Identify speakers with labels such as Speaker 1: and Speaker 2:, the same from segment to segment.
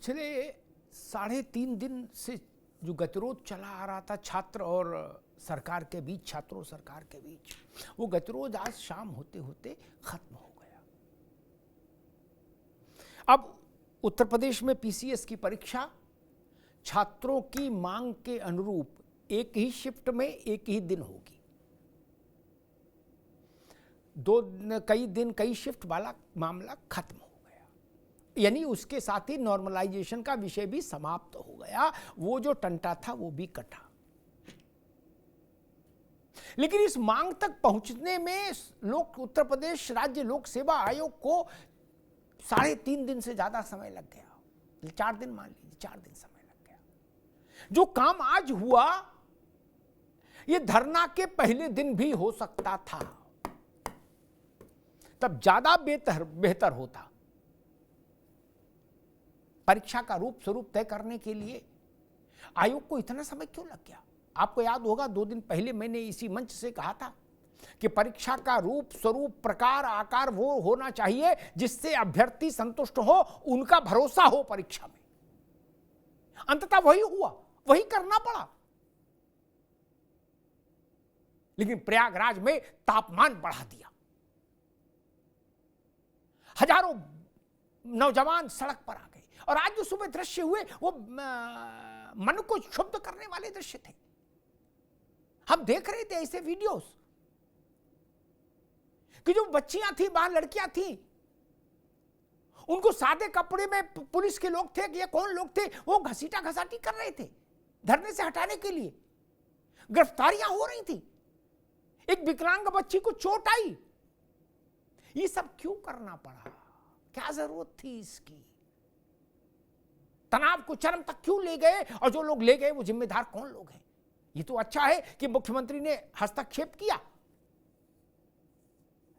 Speaker 1: पिछले 3.5 दिन से जो गतिरोध चला आ रहा था छात्र और सरकार के बीच, छात्रों सरकार के बीच, वो गतिरोध आज शाम होते होते खत्म हो गया। अब उत्तर प्रदेश में पीसीएस की परीक्षा छात्रों की मांग के अनुरूप एक ही शिफ्ट में एक ही दिन होगी। कई दिन कई शिफ्ट वाला मामला खत्म हो गया, यानी उसके साथ ही नॉर्मलाइजेशन का विषय भी समाप्त हो गया। वो जो टंटा था वो भी कटा। लेकिन इस मांग तक पहुंचने में उत्तर प्रदेश राज्य लोक सेवा आयोग को 3.5 दिन से ज्यादा समय लग गया। 4 दिन मान लीजिए, 4 दिन समय लग गया। जो काम आज हुआ ये धरना के पहले दिन भी हो सकता था, तब ज्यादा बेहतर होता। परीक्षा का रूप स्वरूप तय करने के लिए आयोग को इतना समय क्यों लग गया? आपको याद होगा 2 दिन पहले मैंने इसी मंच से कहा था कि परीक्षा का रूप स्वरूप प्रकार आकार वो होना चाहिए जिससे अभ्यर्थी संतुष्ट हो, उनका भरोसा हो परीक्षा में। अंततः वही हुआ, वही करना पड़ा। लेकिन प्रयागराज में तापमान बढ़ा दिया, हजारों नौजवान सड़क पर आ गए। और आज जो सुबह दृश्य हुए वो मन को क्षुब्ध करने वाले दृश्य थे। हम देख रहे थे ऐसे वीडियोस कि जो बच्चियां थी, बाहर लड़कियां थी, उनको सादे कपड़े में पुलिस के लोग थे कि ये कौन लोग थे, वो घसीटा घसाटी कर रहे थे धरने से हटाने के लिए। गिरफ्तारियां हो रही थी, एक विकलांग बच्ची को चोट आई। ये सब क्यों करना पड़ा? क्या जरूरत थी इसकी? तनाव को चरम तक क्यों ले गए? और जो लोग ले गए वो जिम्मेदार कौन लोग हैं? ये तो अच्छा है कि मुख्यमंत्री ने हस्तक्षेप किया,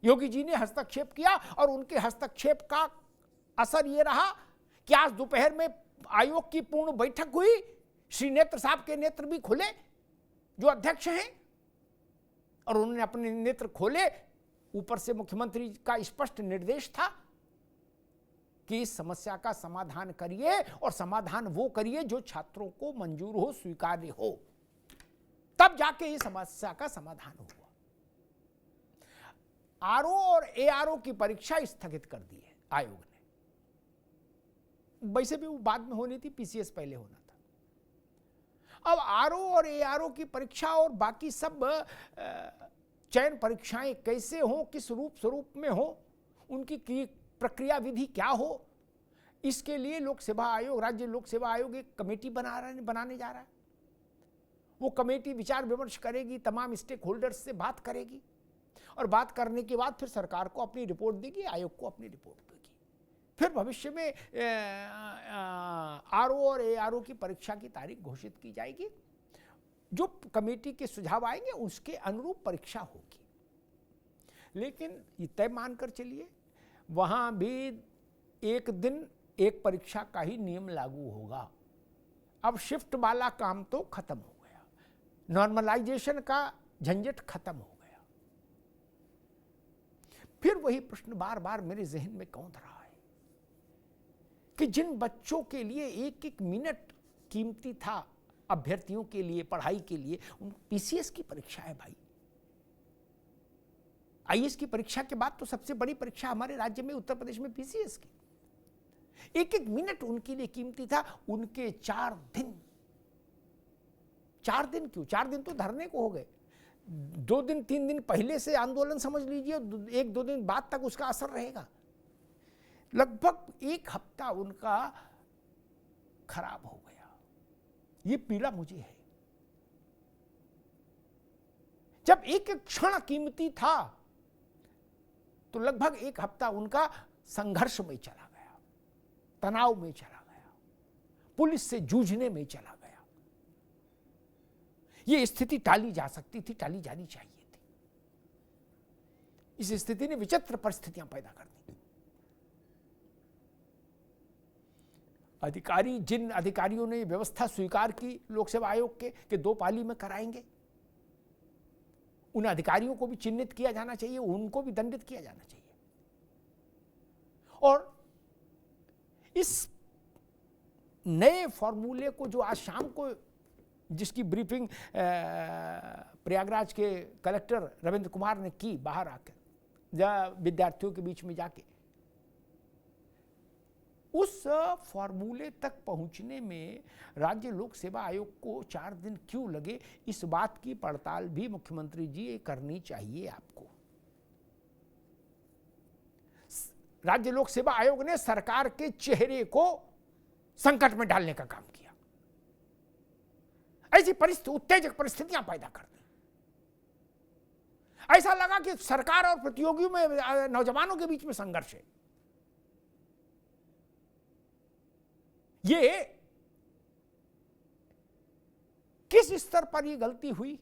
Speaker 1: योगी जी ने हस्तक्षेप किया, और उनके हस्तक्षेप का असर यह रहा कि आज दोपहर में आयोग की पूर्ण बैठक हुई। श्री नेत्र साहब के नेत्र भी खुले, जो अध्यक्ष हैं, और उन्होंने अपने नेत्र खोले। ऊपर से मुख्यमंत्री का स्पष्ट निर्देश था कि इस समस्या का समाधान करिए, और समाधान वो करिए जो छात्रों को मंजूर हो, स्वीकार्य हो। तब जाके इस समस्या का समाधान हुआ। आरओ और एआरओ की परीक्षा स्थगित कर दी है आयोग ने। वैसे भी वो बाद में होनी थी, पीसीएस पहले होना था। अब आरओ और एआरओ की परीक्षा और बाकी सब चयन परीक्षाएं कैसे हो, किस रूप स्वरूप में हो, उनकी प्रक्रिया विधि क्या हो, इसके लिए लोक सेवा आयोग, राज्य लोक सेवा आयोग एक कमेटी बनाने जा रहा है। वो कमेटी विचार विमर्श करेगी, तमाम स्टेक होल्डर्स से बात करेगी, और बात करने के बाद फिर सरकार को अपनी रिपोर्ट देगी, आयोग को अपनी रिपोर्ट देगी। फिर भविष्य में आरओ और एआरओ की परीक्षा की तारीख घोषित की जाएगी। जो कमेटी के सुझाव आएंगे उसके अनुरूप परीक्षा होगी। लेकिन ये तय मानकर चलिए, वहां भी एक दिन एक परीक्षा का ही नियम लागू होगा। अब शिफ्ट वाला काम तो खत्म हो गया, नॉर्मलाइजेशन का झंझट खत्म हो गया। फिर वही प्रश्न बार बार मेरे जहन में कौंध रहा है कि जिन बच्चों के लिए एक एक मिनट कीमती था अभ्यर्थियों के लिए, पढ़ाई के लिए, उन पीसीएस की परीक्षा है भाई। आईएएस की परीक्षा के बाद तो सबसे बड़ी परीक्षा हमारे राज्य में, उत्तर प्रदेश में, पीसीएस की। एक एक मिनट उनके लिए कीमती था। उनके 4 दिन क्यों, 4 दिन तो धरने को हो गए। 2 दिन 3 दिन पहले से आंदोलन समझ लीजिए, 1-2 दिन बाद तक उसका असर रहेगा। लगभग 1 हफ्ता उनका खराब हो गया। ये पीड़ा मुझे है। जब एक एक क्षण कीमती था तो लगभग 1 हफ्ता उनका संघर्ष में चला गया, तनाव में चला गया, पुलिस से जूझने में चला गया। ये स्थिति टाली जा सकती थी, टाली जानी चाहिए थी। इस स्थिति ने विचित्र परिस्थितियां पैदा कर दी। जिन अधिकारियों ने व्यवस्था स्वीकार की लोक सेवा आयोग के कि 2 पाली में कराएंगे, उन अधिकारियों को भी चिन्हित किया जाना चाहिए, उनको भी दंडित किया जाना चाहिए। और इस नए फॉर्मूले को जो आज शाम को जिसकी ब्रीफिंग प्रयागराज के कलेक्टर रविंद्र कुमार ने की बाहर आकर विद्यार्थियों के बीच में जाके, उस फॉर्मूले तक पहुंचने में राज्य लोक सेवा आयोग को 4 दिन क्यों लगे, इस बात की पड़ताल भी मुख्यमंत्री जी करनी चाहिए आपको। राज्य लोक सेवा आयोग ने सरकार के चेहरे को संकट में डालने का काम किया, ऐसी उत्तेजक परिस्थितियां पैदा कर दी। ऐसा लगा कि सरकार और प्रतियोगियों में, नौजवानों के बीच में संघर्ष है। ये किस स्तर पर ये गलती हुई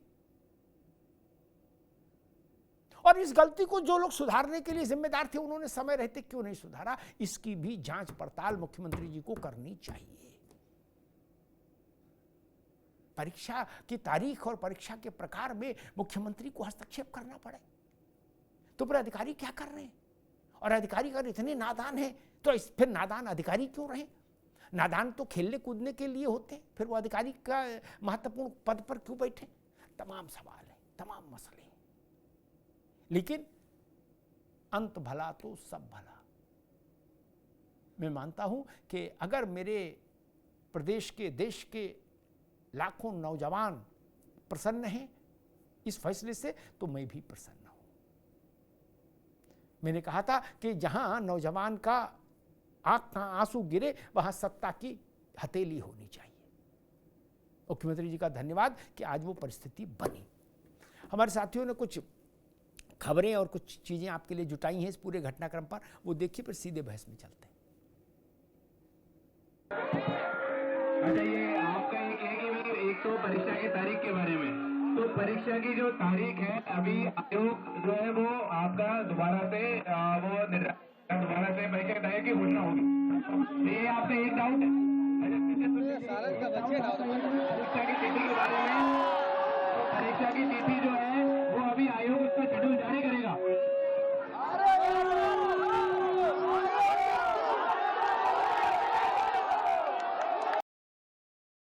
Speaker 1: और इस गलती को जो लोग सुधारने के लिए जिम्मेदार थे उन्होंने समय रहते क्यों नहीं सुधारा, इसकी भी जांच पड़ताल मुख्यमंत्री जी को करनी चाहिए। परीक्षा की तारीख और परीक्षा के प्रकार में मुख्यमंत्री को हस्तक्षेप करना पड़े तो फिर अधिकारी क्या कर रहे हैं? और अधिकारी अगर इतने नादान हैं तो फिर नादान अधिकारी क्यों रहे? नादान तो खेलने कूदने के लिए होते, फिर वो अधिकारी का महत्वपूर्ण पद पर क्यों बैठे? तमाम सवाल है, तमाम मसले हैं। लेकिन अंत भला तो सब भला। मैं मानता हूं कि अगर मेरे प्रदेश के, देश के लाखों नौजवान प्रसन्न हैं इस फैसले से, तो मैं भी प्रसन्न हूं। मैंने कहा था कि जहां नौजवान का आंख का आंसू गिरे वहां सत्ता की हथेली होनी चाहिए। मुख्यमंत्री जी का धन्यवाद कि आज वो परिस्थिति बनी। हमारे साथियों ने कुछ खबरें और कुछ चीजें आपके लिए जुटाई हैं इस पूरे घटनाक्रम पर, वो देखिए, फिर सीधे बहस में चलते हैं।
Speaker 2: अच्छा, ये आपका एक तो परीक्षा की तारीख के बारे में, तो परीक्षा की जो तारीख है अभी आयोग जो है वो आपका दोबारा से परीक्षा की तारीख की घोषणा होगी। ये आपसे एक डाउट है परीक्षा की तिथि के बारे में। परीक्षा की तिथि जो है वो अभी आयोग उसका शेड्यूल जारी करेगा।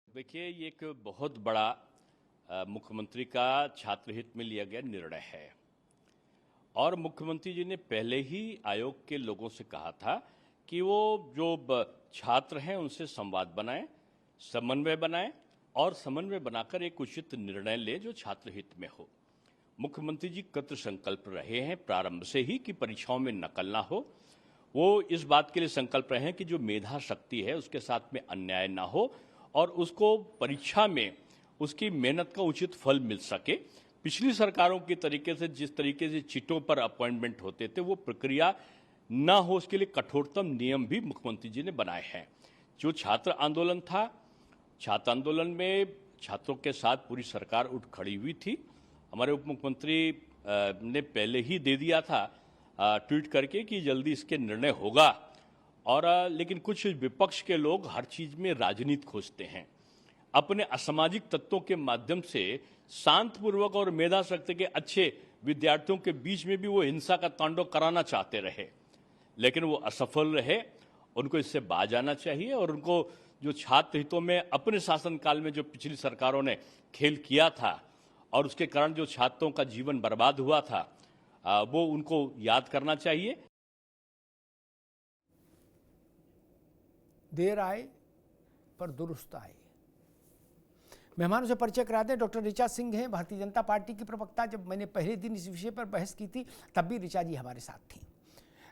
Speaker 3: देखिए, ये एक बहुत बड़ा मुख्यमंत्री का छात्र हित में लिया गया निर्णय है और मुख्यमंत्री जी ने पहले ही आयोग के लोगों से कहा था कि वो जो छात्र हैं उनसे संवाद बनाएं, समन्वय बनाएं और समन्वय बनाकर एक उचित निर्णय ले जो छात्र हित में हो। मुख्यमंत्री जी कृत संकल्प रहे हैं प्रारंभ से ही कि परीक्षाओं में नकल ना हो। वो इस बात के लिए संकल्प रहे हैं कि जो मेधा शक्ति है उसके साथ में अन्याय ना हो और उसको परीक्षा में उसकी मेहनत का उचित फल मिल सके। पिछली सरकारों की तरीके से जिस तरीके से चिटों पर अपॉइंटमेंट होते थे वो प्रक्रिया ना हो, उसके लिए कठोरतम नियम भी मुख्यमंत्री जी ने बनाए हैं। जो छात्र आंदोलन था, छात्र आंदोलन में छात्रों के साथ पूरी सरकार उठ खड़ी हुई थी। हमारे उप मुख्यमंत्री ने पहले ही दे दिया था ट्वीट करके कि जल्दी इसके निर्णय होगा और लेकिन कुछ विपक्ष के लोग हर चीज में राजनीति खोजते हैं। अपने असामाजिक तत्वों के माध्यम से शांतपूर्वक और मेधा शक्ति के अच्छे विद्यार्थियों के बीच में भी वो हिंसा का तांडव कराना चाहते रहे, लेकिन वो असफल रहे। उनको इससे बाज आना चाहिए और उनको जो छात्र हितों में अपने शासनकाल में जो पिछली सरकारों ने खेल किया था और उसके कारण जो छात्रों का जीवन बर्बाद हुआ था वो उनको याद करना चाहिए।
Speaker 1: देर आए पर दुरुस्त आए। मेहमानों से परिचय कराते हैं। डॉक्टर ऋचा सिंह हैं, भारतीय जनता पार्टी की प्रवक्ता। जब मैंने पहले दिन इस विषय पर बहस की थी तब भी ऋचा जी हमारे साथ थी।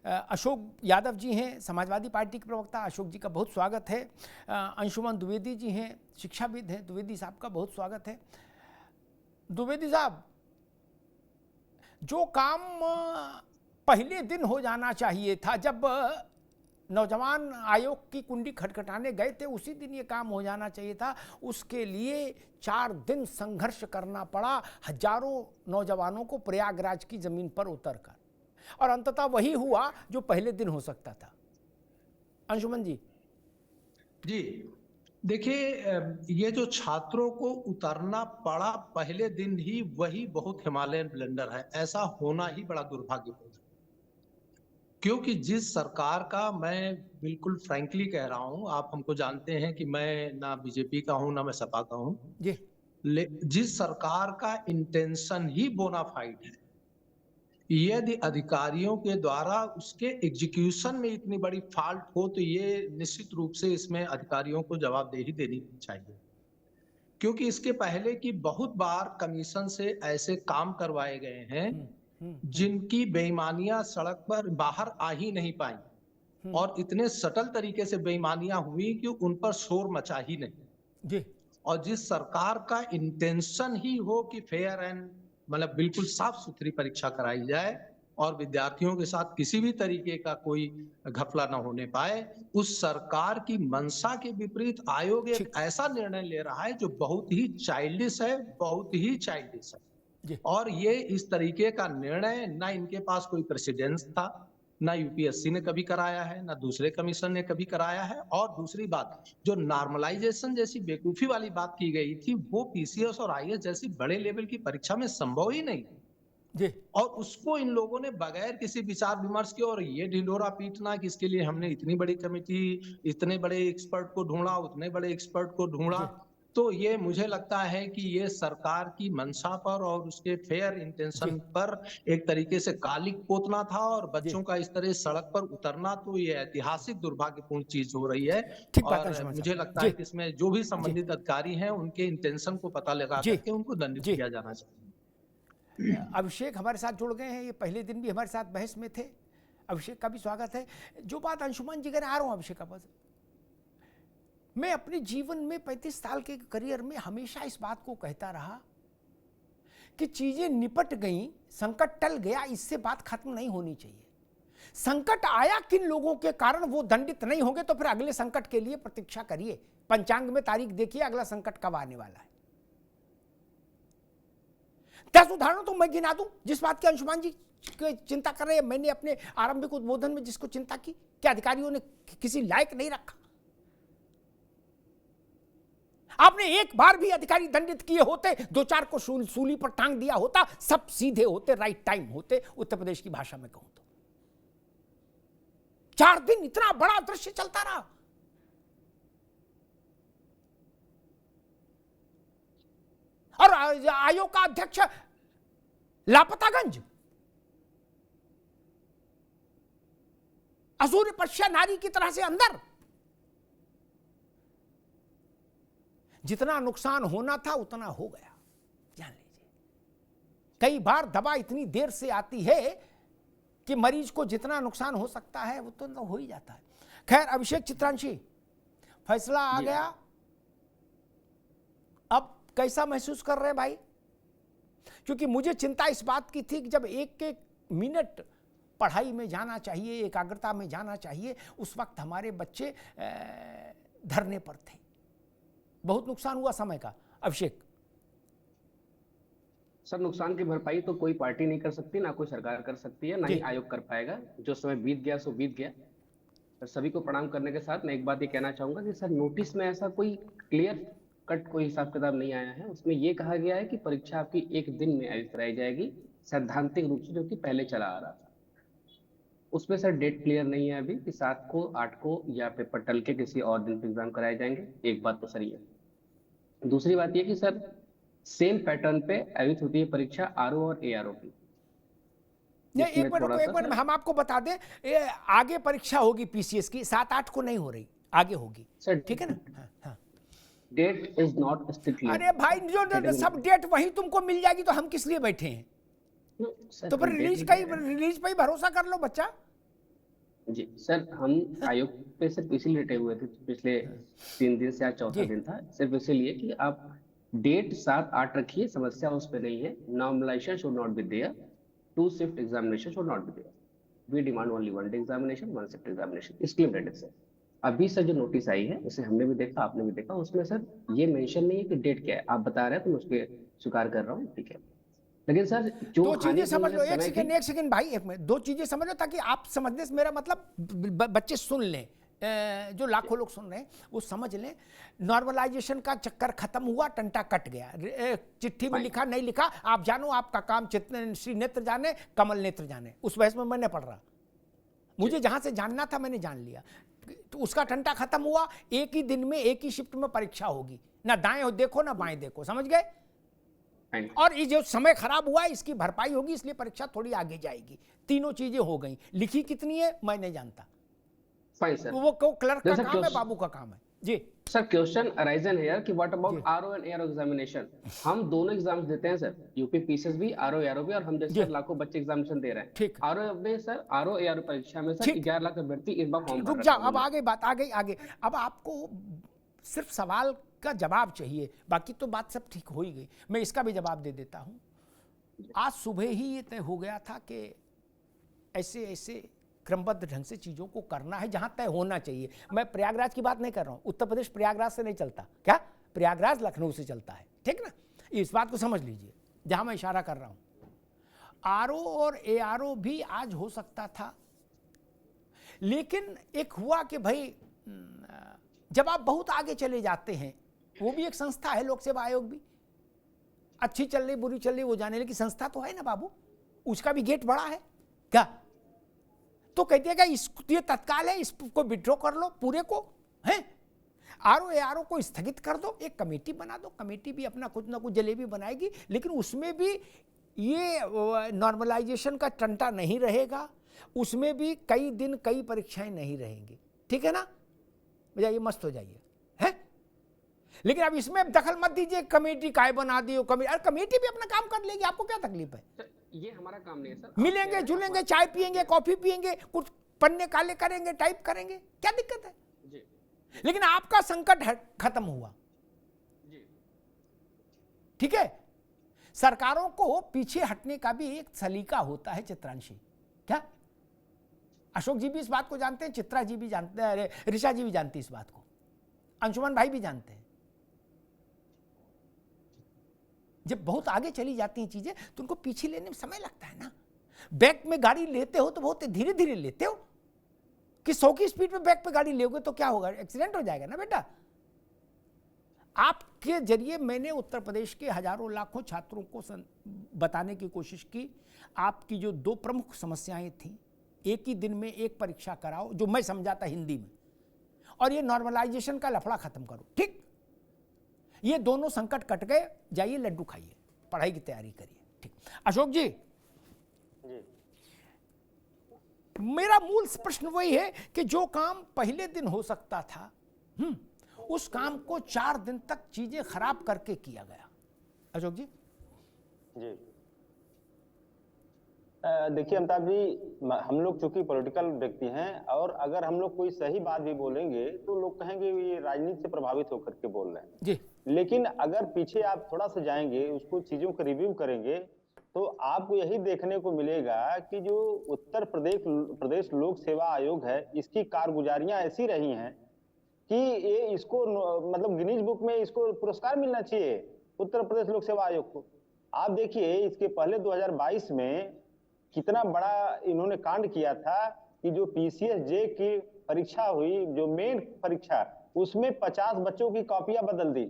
Speaker 1: अशोक यादव जी हैं, समाजवादी पार्टी के प्रवक्ता। अशोक जी का बहुत स्वागत है। अंशुमन द्विवेदी जी हैं, शिक्षाविद हैं। द्विवेदी साहब का बहुत स्वागत है। द्विवेदी साहब, जो काम पहले दिन हो जाना चाहिए था, जब नौजवान आयोग की कुंडी खटखटाने गए थे उसी दिन ये काम हो जाना चाहिए था, उसके लिए 4 दिन संघर्ष करना पड़ा हजारों नौजवानों को प्रयागराज की जमीन पर उतरकर, और अंततः वही हुआ जो पहले दिन हो सकता था। अंशुमन जी।
Speaker 4: जी देखिए, ये जो छात्रों को उतरना पड़ा पहले दिन ही, वही बहुत हिमालयन ब्लेंडर है। ऐसा होना ही बड़ा दुर्भाग्यपूर्ण है। क्योंकि जिस सरकार का, मैं बिल्कुल फ्रैंकली कह रहा हूं, आप हमको जानते हैं कि मैं ना बीजेपी का हूं ना मैं सपा का हूं,
Speaker 1: जी
Speaker 4: जिस सरकार का इंटेंशन ही बोनाफाइड है, यदि अधिकारियों के द्वारा उसके एग्जीक्यूशन में इतनी बड़ी फॉल्ट हो तो ये निश्चित रूप से इसमें अधिकारियों को जवाबदेही देनी चाहिए। क्योंकि इसके पहले की बहुत बार कमीशन से ऐसे काम करवाए गए हैं जिनकी बेईमानियां सड़क पर बाहर आ ही नहीं पाई और इतने सटल तरीके से बेईमानियां हुई कि उन पर शोर मचा ही नहीं।
Speaker 1: जी
Speaker 4: और जिस सरकार का इंटेंशन ही हो कि फेयर एंड मतलब बिल्कुल साफ सुथरी परीक्षा कराई जाए और विद्यार्थियों के साथ किसी भी तरीके का कोई घपला न होने पाए, उस सरकार की मंशा के विपरीत आयोग एक ऐसा निर्णय ले रहा है जो बहुत ही चाइल्डिश है, बहुत ही चाइल्डिश है।
Speaker 1: जी
Speaker 4: और ये इस तरीके का निर्णय ना इनके पास कोई प्रेसिडेंस था, ना यूपीएससी ने कभी कराया है, ना दूसरे कमीशन ने कभी कराया है। और दूसरी बात, जो नॉर्मलाइजेशन जैसी बेवकूफी वाली बात की गई थी, वो पीसीएस और आईएएस जैसी बड़े लेवल की परीक्षा में संभव ही नहीं।
Speaker 1: जी
Speaker 4: और उसको इन लोगों ने बगैर किसी विचार विमर्श के, और ये ढिंढोरा पीटना कि इसके लिए हमने इतनी बड़ी कमेटी, इतने बड़े एक्सपर्ट को ढूंढा, उतने बड़े एक्सपर्ट को ढूंढा, तो ये मुझे लगता है कि ये सरकार की मंशा पर और उसके फेयर इंटेंशन पर एक तरीके से कालिक पोतना था। और बच्चों का इस तरह सड़क पर उतरना, तो ये ऐतिहासिक दुर्भाग्यपूर्ण चीज हो रही है। और मुझे लगता है कि इसमें जो भी संबंधित अधिकारी हैं उनके इंटेंशन को पता लगा करके उनको दंडित किया जाना चाहिए।
Speaker 1: अभिषेक हमारे साथ जुड़ गए हैं, ये पहले दिन भी हमारे साथ बहस में थे। अभिषेक का भी स्वागत है। जो बात अंशुमान जी कहने आ रहा हूं अभिषेक का पास, मैं अपने जीवन में 35 साल के करियर में हमेशा इस बात को कहता रहा कि चीजें निपट गई, संकट टल गया, इससे बात खत्म नहीं होनी चाहिए। संकट आया किन लोगों के कारण, वो दंडित नहीं होंगे तो फिर अगले संकट के लिए प्रतीक्षा करिए, पंचांग में तारीख देखिए अगला संकट कब आने वाला है। 10 उदाहरण तो मैं गिना दूं जिस बात की अंशुमान जी चिंता कर रहे हैं। मैंने अपने आरंभिक उद्बोधन में जिसको चिंता की, क्या अधिकारियों ने किसी लायक नहीं रखा? आपने एक बार भी अधिकारी दंडित किए होते, 2-4 को सूली पर टांग दिया होता, सब सीधे होते, राइट टाइम होते, उत्तर प्रदेश की भाषा में कहूं तो। 4 दिन इतना बड़ा दृश्य चलता रहा। और आयोग का अध्यक्ष लापतागंज, असूर्य पश्या नारी की तरह से अंदर। जितना नुकसान होना था उतना हो गया, जान लीजिए। कई बार दवा इतनी देर से आती है कि मरीज को जितना नुकसान हो सकता है वो तो हो ही जाता है। खैर अभिषेक चित्रांशी, फैसला आ गया, अब कैसा महसूस कर रहे हैं भाई? क्योंकि मुझे चिंता इस बात की थी कि जब एक एक मिनट पढ़ाई में जाना चाहिए, एकाग्रता में जाना चाहिए, उस वक्त हमारे बच्चे धरने पर थे। बहुत नुकसान हुआ समय का। अभिषेक,
Speaker 5: सर नुकसान की भरपाई तो कोई पार्टी नहीं कर सकती, ना कोई सरकार कर सकती है, ना ही आयोग कर पाएगा। जो समय बीत गया सो बीत गया। तो सभी को प्रणाम करने के साथ मैं एक बात ये कहना चाहूंगा कि सर नोटिस में ऐसा कोई क्लियर कट कोई हिसाब किताब नहीं आया है। उसमें ये कहा गया है कि परीक्षा आपकी एक दिन में आयोजित कराई जाएगी सैद्धांतिक रूप से, जो कि पहले चला आ रहा था। उसमें सर डेट क्लियर नहीं है अभी कि 7 को, 8 को या पेपर टल के किसी और दिन पे एग्जाम कराए जाएंगे। एक बात तो सर ये। दूसरी बात ये कि सर सेम पैटर्न पे आयोजित होती है परीक्षा आरओ और एआरओ की।
Speaker 1: एक मिनट हम आपको बता दें, आगे परीक्षा होगी पीसीएस की, 7-8 को नहीं हो रही, आगे होगी सर, ठीक है ना? हाँ।
Speaker 5: Date is not strictly.
Speaker 1: अरे भाई जो सब डेट वही तुमको मिल जाएगी तो हम किस लिए बैठे हैं? तो फिर रिलीज पे ही भरोसा कर लो बच्चा।
Speaker 5: जी सर, हम आयोग पे सिर्फ इसीलिए डटे हुए थे पिछले 3 दिन से, आज चौथा दिन था, सिर्फ इसीलिए कि आप डेट 7-8 रखिए, समस्या उस पे नहीं है। Normalization should not be there, 2 shift examination should not be there, we demand only 1 day examination, 1 shift examination. इसके लिए सर अभी सर जो नोटिस आई है उसे हमने भी देखा, आपने भी देखा, उसमें सर ये मेंशन नहीं है कि डेट क्या है। आप बता रहे हैं तो मैं उसके स्वीकार कर रहा हूँ, ठीक है। लेकिन सर जो
Speaker 1: 2 चीजें समझ लो, एक सेकंड भाई, एक मिनट, 2 चीजें समझ लो ताकि आप समझने से मेरा मतलब बच्चे सुन लें, जो लाखों लोग सुन रहे हैं वो समझ लें। नॉर्मलाइजेशन का चक्कर खत्म हुआ, टंटा कट गया। चिट्ठी में लिखा नहीं लिखा आप जानो, आपका काम श्री नेत्र जाने, कमल नेत्र जाने, उस बहस में मैं नहीं पढ़ रहा। मुझे जहां से जानना था मैंने जान लिया, तो उसका टंटा खत्म हुआ। एक ही दिन में एक ही शिफ्ट में परीक्षा होगी, ना दाएं देखो ना बाएं देखो, समझ गए। और ये जो समय खराब हुआ है इसकी भरपाई होगी, इसलिए परीक्षा थोड़ी आगे जाएगी। तीनों चीजें हो गई। लिखी कितनी है मैं नहीं जानता,
Speaker 5: फाइन सर।
Speaker 1: वो क्लर्क का काम है, बाबू का काम है जी।
Speaker 5: सर क्वेश्चन अराइजन है कि what about RO and ARO examination. हम दोनों एग्जाम्स देते हैं सर, यूपी पीसीएस भी, आरओ एआरओ भी, और हम जैसे लाखों बच्चे एग्जामिनेशन दे रहे हैं।
Speaker 1: ठीक।
Speaker 5: आरओ में सर, आरओ एआरओ परीक्षा में सर 11 लाख अभ्यर्थी इस बार फॉर्म भर
Speaker 1: रुक
Speaker 5: रहे
Speaker 1: जाओ,
Speaker 5: हैं।
Speaker 1: अब आगे बात आ गई आगे। अब आपको सिर्फ सवाल का जवाब चाहिए, बाकी तो बात सब ठीक हो ही गई। मैं इसका भी जवाब दे देता हूं। आज सुबह ही ये तय हो गया था कि ऐसे ऐसे क्रमबद्ध ढंग से चीज़ों को करना है जहां तय होना चाहिए। मैं प्रयागराज की बात नहीं कर रहा हूं, उत्तर प्रदेश प्रयागराज से नहीं चलता, क्या प्रयागराज लखनऊ से चलता है, ठीक ना। इस बात को समझ लीजिए जहां मैं इशारा कर रहा हूं। आरओ और एआरओ भी आज हो सकता था, लेकिन एक हुआ कि भाई जब आप बहुत आगे चले जाते हैं, वो भी एक संस्था है, लोक सेवा आयोग भी, अच्छी चल रही बुरी चल रही वो जाने लगी, संस्था तो है ना बाबू, उसका भी गेट बड़ा है क्या। तो कहते हैं कि ये तत्काल है, इसको विड्रॉ कर लो पूरे को, है आरओ एआरओ को स्थगित कर दो, एक कमेटी बना दो। कमेटी भी अपना कुछ ना कुछ जलेबी बनाएगी, लेकिन उसमें भी ये नॉर्मलाइजेशन का टंटा नहीं रहेगा, उसमें भी कई दिन कई परीक्षाएं नहीं रहेंगी, ठीक है ना। जाइए मस्त हो जाइए, है। लेकिन अब इसमें दखल मत दीजिए, कमेटी काय बना दी, कमेटी भी अपना काम कर लेगी, आपको क्या तकलीफ है।
Speaker 5: ये हमारा काम नहीं है सर।
Speaker 1: मिलेंगे जुलेंगे, चाय पियेंगे, कॉफी पियेंगे, कुछ पन्ने काले करेंगे, टाइप करेंगे, क्या दिक्कत है
Speaker 5: जी।
Speaker 1: लेकिन आपका संकट खत्म हुआ
Speaker 5: जी।
Speaker 1: ठीक है। सरकारों को पीछे हटने का भी एक सलीका होता है चित्रांशी, क्या अशोक जी भी इस बात को जानते हैं, चित्रा जी भी जानते हैं, ऋषा जी भी जानती है इस बात को, अंशुमन भाई भी जानते हैं। जब बहुत आगे चली जाती हैं चीजें तो उनको पीछे लेने में समय लगता है ना। बैक में गाड़ी लेते हो तो बहुत धीरे धीरे लेते हो, कि 100 की स्पीड में बैक पे गाड़ी लेोगे तो क्या होगा, एक्सीडेंट हो जाएगा ना बेटा। आपके जरिए मैंने उत्तर प्रदेश के हजारों लाखों छात्रों को बताने की कोशिश की। आपकी जो 2 प्रमुख समस्याएं थी, एक ही दिन में एक परीक्षा कराओ, जो मैं समझा था हिंदी में, और ये नॉर्मलाइजेशन का लफड़ा खत्म करो, ठीक। ये दोनों संकट कट गए, जाइए लड्डू खाइए, पढ़ाई की तैयारी करिए, ठीक। अशोक जी, मेरा मूल प्रश्न वही है कि जो काम पहले दिन हो सकता था, उस काम को 4 दिन तक चीजें खराब करके किया गया। अशोक जी
Speaker 6: जी देखिए अमिताभ जी, हम लोग चूंकि पॉलिटिकल व्यक्ति हैं, और अगर हम लोग कोई सही बात भी बोलेंगे तो लोग कहेंगे ये राजनीति से प्रभावित होकर के बोल रहे हैं
Speaker 1: जी।
Speaker 6: लेकिन अगर पीछे आप थोड़ा सा जाएंगे, उसको चीजों को रिव्यू करेंगे, तो आपको यही देखने को मिलेगा कि जो उत्तर प्रदेश लोक सेवा आयोग है, इसकी कारगुजारियां ऐसी रही हैं कि ये इसको मतलब गिनीज बुक में इसको पुरस्कार मिलना चाहिए उत्तर प्रदेश लोक सेवा आयोग को। आप देखिए इसके पहले 2022 में कितना बड़ा इन्होंने कांड किया था कि जो पीसीएस जे की परीक्षा हुई, जो मेन परीक्षा, उसमें 50 बच्चों की कॉपियां बदल दी।